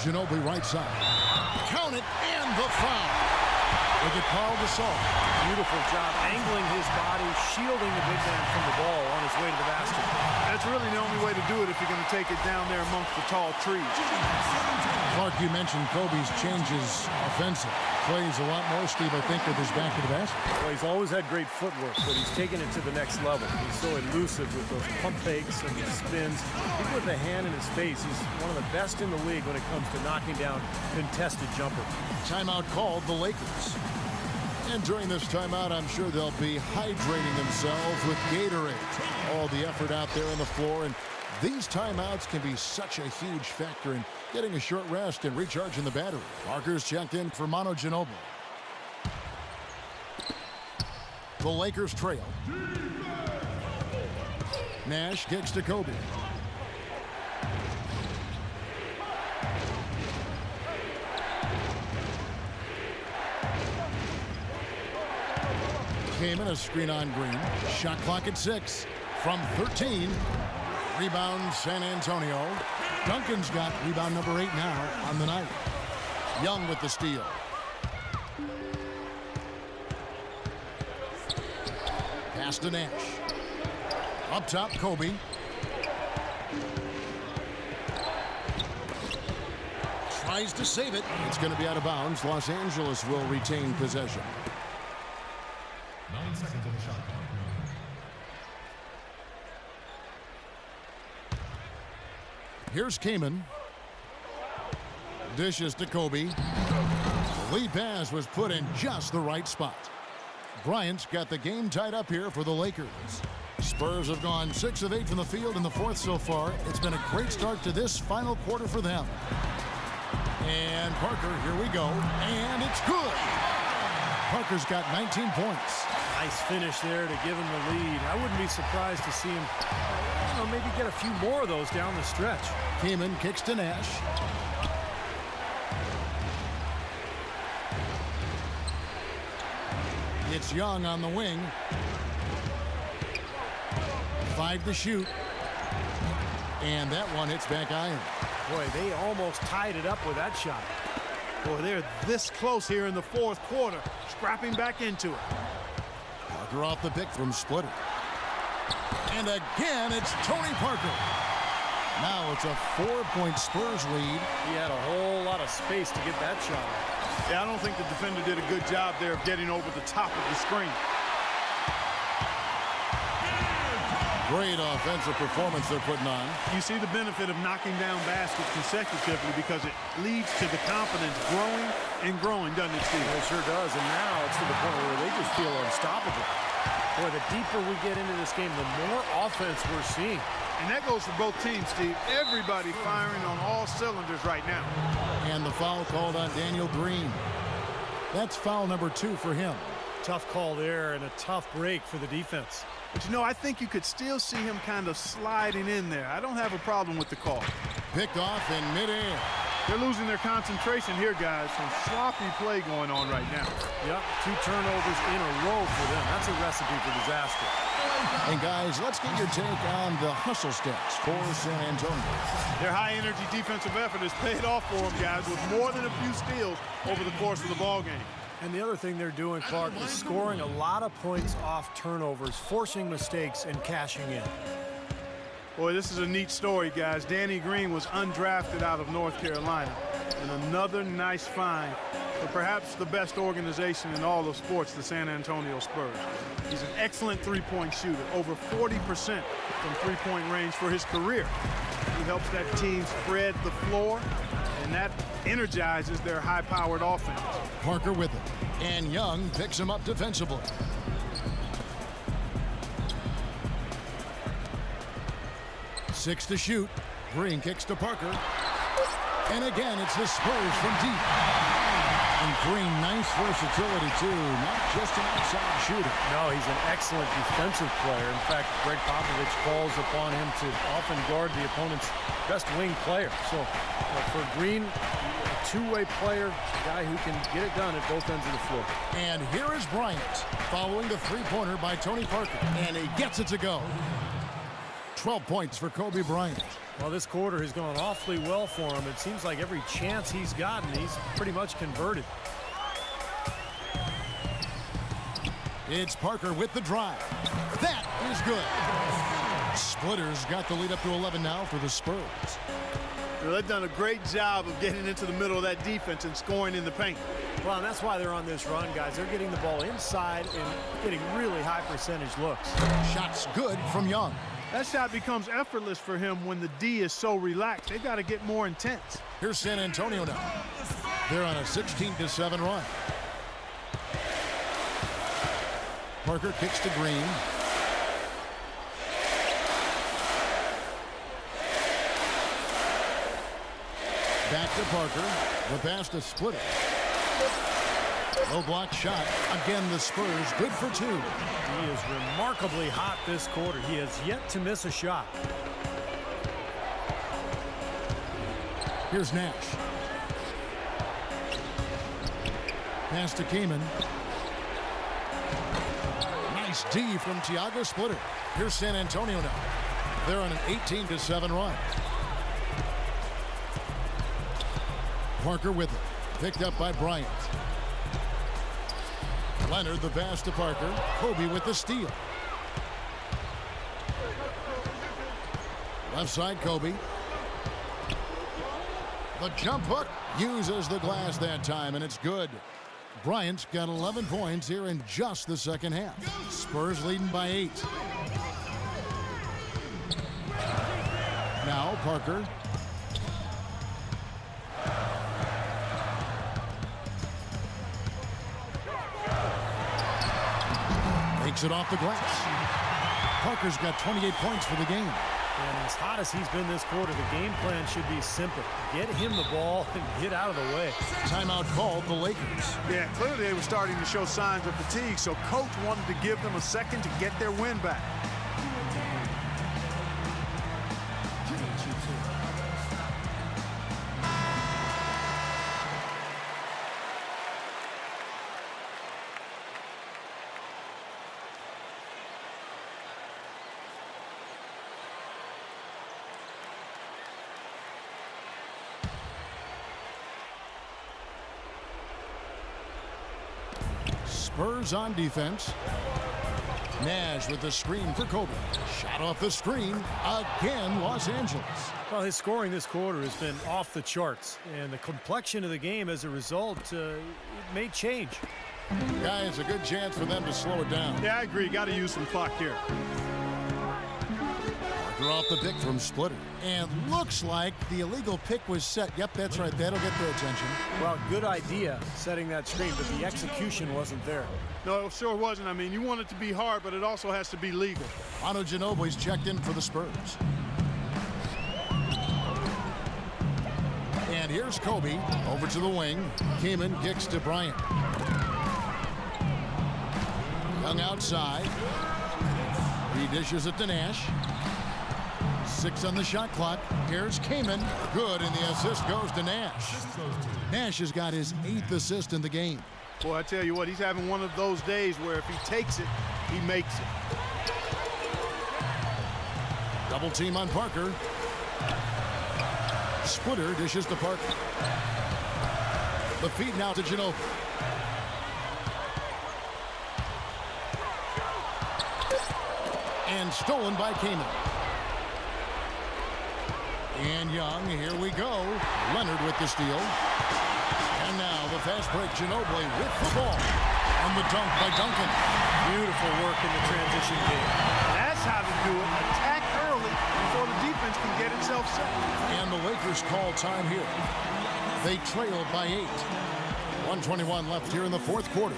Ginobili right side. Count it, and the foul. Look at Pau Gasol. Beautiful job angling his body, shielding the big man from the ball on his way to the basket. That's really the only way to do it if you're going to take it down there amongst the tall trees. Clark, you mentioned Kobe's changes offensive. Plays a lot more, Steve, I think, with his back to the basket. Well, he's always had great footwork, but he's taken it to the next level. He's so elusive with those pump fakes and the spins. Even with the hand in his face, he's one of the best in the league when it comes to knocking down contested jumper. Timeout called the Lakers. And during this timeout, I'm sure they'll be hydrating themselves with Gatorade. All the effort out there on the floor, and these timeouts can be such a huge factor in getting a short rest and recharging the battery. Markers checked in for Manu Ginobili. The Lakers trail. Nash kicks to Kobe. Came in a screen on Green. Shot clock at 6 from 13. Rebound San Antonio. Duncan's got rebound number 8 now on the night. Young with the steal. Pass to Nash. Up top, Kobe. Tries to save it. It's going to be out of bounds. Los Angeles will retain possession. 9 seconds on the shot clock. Here's Kaman. Dishes to Kobe. The lead pass was put in just the right spot. Bryant's got the game tied up here for the Lakers. Spurs have gone 6 of 8 from the field in the fourth so far. It's been a great start to this final quarter for them. And Parker, here we go, and it's good. Parker's got 19 points. Nice finish there to give him the lead. I wouldn't be surprised to see him, maybe get a few more of those down the stretch. Kaman kicks to Nash. It's Young on the wing. 5 to shoot. And that one hits back iron. Boy, they almost tied it up with that shot. Boy, they're this close here in the fourth quarter, scrapping back into it. Parker off the pick from Splitter. And again, it's Tony Parker. Now it's a 4-point Spurs lead. He had a whole lot of space to get that shot. Yeah, I don't think the defender did a good job there of getting over the top of the screen. Great offensive performance they're putting on. You see the benefit of knocking down baskets consecutively because it leads to the confidence growing and growing, doesn't it, Steve? It sure does, and now it's to the point where they just feel unstoppable. Boy, the deeper we get into this game, the more offense we're seeing. And that goes for both teams, Steve. Everybody firing on all cylinders right now. And the foul called on Daniel Green. That's foul number 2 for him. Tough call there and a tough break for the defense. But, I think you could still see him kind of sliding in there. I don't have a problem with the call. Picked off in midair. They're losing their concentration here, guys. Some sloppy play going on right now. Yep, 2 turnovers in a row for them. That's a recipe for disaster. And, guys, let's get your take on the hustle stats for San Antonio. Their high-energy defensive effort has paid off for them, guys, with more than a few steals over the course of the ballgame. And the other thing they're doing, Clark, is scoring a lot of points off turnovers, forcing mistakes, and cashing in. Boy, this is a neat story, guys. Danny Green was undrafted out of North Carolina. And another nice find for perhaps the best organization in all of sports, the San Antonio Spurs. He's an excellent three-point shooter, over 40% from three-point range for his career. He helps that team spread the floor, and that energizes their high-powered offense. Parker with it, and Young picks him up defensively. Six to shoot. Green kicks to Parker. And again, it's the Spurs from deep. And Green, nice versatility, too. Not just an outside shooter. No, he's an excellent defensive player. In fact, Greg Popovich calls upon him to often guard the opponent's best wing player. So for Green, a two-way player, a guy who can get it done at both ends of the floor. And here is Bryant following the three-pointer by Tony Parker. And he gets it to go. 12 points for Kobe Bryant. Well, this quarter has gone awfully well for him. It seems like every chance he's gotten, he's pretty much converted. It's Parker with the drive. That is good. Splitter's got the lead up to 11 now for the Spurs. Well, they've done a great job of getting into the middle of that defense and scoring in the paint. Well, and that's why they're on this run, guys. They're getting the ball inside and getting really high percentage looks. Shots good from Young. That shot becomes effortless for him when the D is so relaxed. They've got to get more intense. Here's San Antonio now. They're on a 16-7 run. Parker kicks to Green. Back to Parker. The pass to Splitter. Low block shot. Again, the Spurs good for 2. He is remarkably hot this quarter. He has yet to miss a shot. Here's Nash. Pass to Kaman. Nice D from Thiago Splitter. Here's San Antonio now. They're on an 18-7 run. Parker with it. Picked up by Bryant. Leonard the pass to Parker. Kobe with the steal. Left side, Kobe. The jump hook uses the glass that time, and it's good. Bryant's got 11 points here in just the second half. Spurs leading by 8. Now Parker. Takes it off the glass. Parker's got 28 points for the game. And as hot as he's been this quarter, the game plan should be simple. Get him the ball and get out of the way. Timeout called the Lakers. Yeah, clearly they were starting to show signs of fatigue, so coach wanted to give them a second to get their win back. Spurs on defense. Nash with the screen for Kobe. Shot off the screen. Again, Los Angeles. Well, his scoring this quarter has been off the charts, and the complexion of the game as a result it may change. Guys, a good chance for them to slow it down. Yeah, I agree. Got to use some clock here. Parker off the pick from Splitter. And looks like the illegal pick was set. Yep, that's right. That'll get their attention. Well, good idea setting that screen, but the execution wasn't there. No, it sure wasn't. I mean, you want it to be hard, but it also has to be legal. Manu Ginobili's checked in for the Spurs. And here's Kobe over to the wing. Kaman kicks to Bryant. Young outside. He dishes it to Nash. 6 on the shot clock. Here's Kaman. Good, and the assist goes to Nash. Nash has got his 8th assist in the game. Boy, I tell you what, he's having one of those days where if he takes it, he makes it. Double team on Parker. Splitter dishes to Parker. The feed now to Ginobili. And stolen by Kaman. And Young, here we go. Leonard with the steal. And now the fast break, Ginobili with the ball. And the dunk by Duncan. Beautiful work in the transition game. That's how to do it. Attack early before the defense can get itself set. And the Lakers call time here. They trail by 8. 1:21 left here in the fourth quarter.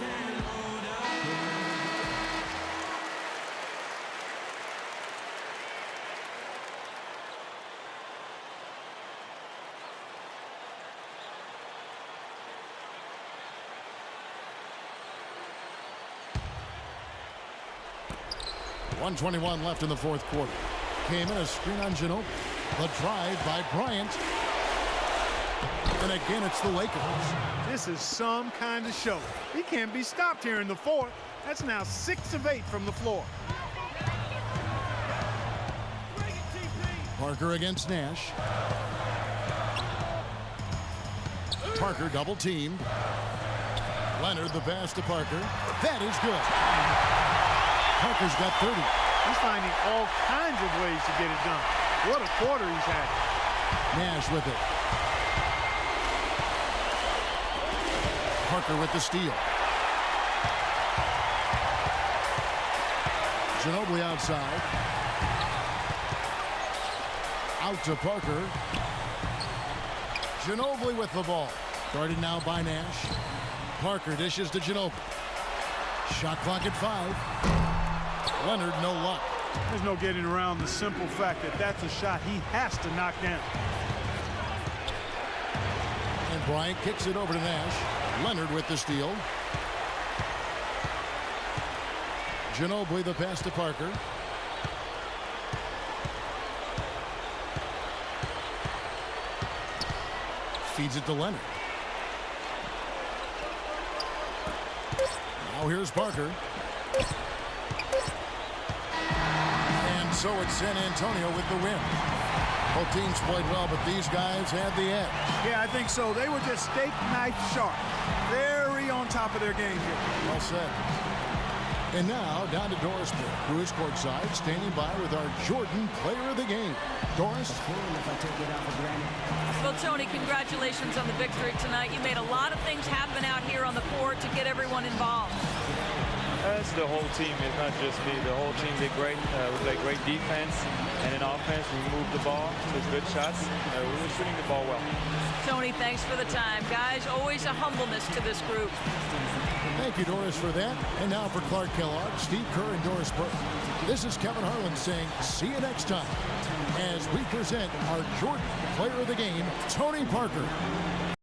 .121 left in the fourth quarter. Came in a screen on Ginobili. The drive by Bryant. And again, it's the Lakers. This is some kind of show. He can't be stopped here in the fourth. That's now 6 of 8 from the floor. Parker against Nash. Parker double teamed. Leonard the pass to Parker. That is good. Parker's got 30. He's finding all kinds of ways to get it done. What a quarter he's had. Nash with it. Parker with the steal. Ginobili outside. Out to Parker. Ginobili with the ball. Guarded now by Nash. Parker dishes to Ginobili. Shot clock at 5. Leonard, no luck. There's no getting around the simple fact that that's a shot he has to knock down. And Bryant kicks it over to Nash. Leonard with the steal. Ginobili the pass to Parker. Feeds it to Leonard. Now here's Parker. And so it's San Antonio with the win. Both teams played well, but these guys had the edge. Yeah, I think so. They were just steak knife sharp. Very on top of their game here. Well said. And now down to Doris Burke, who is courtside, standing by with our Jordan player of the game. Doris? Well, Tony, congratulations on the victory tonight. You made a lot of things happen out here on the court to get everyone involved. It's the whole team. It's not just me. The whole team did great. We played great defense, and in offense, we moved the ball. Took good shots. We were shooting the ball well. Tony, thanks for the time. Guys, always a humbleness to this group. Thank you, Doris, for that. And now for Clark Kellogg, Steve Kerr, and Doris Burke. This is Kevin Harlan saying see you next time as we present our Jordan Player of the Game, Tony Parker.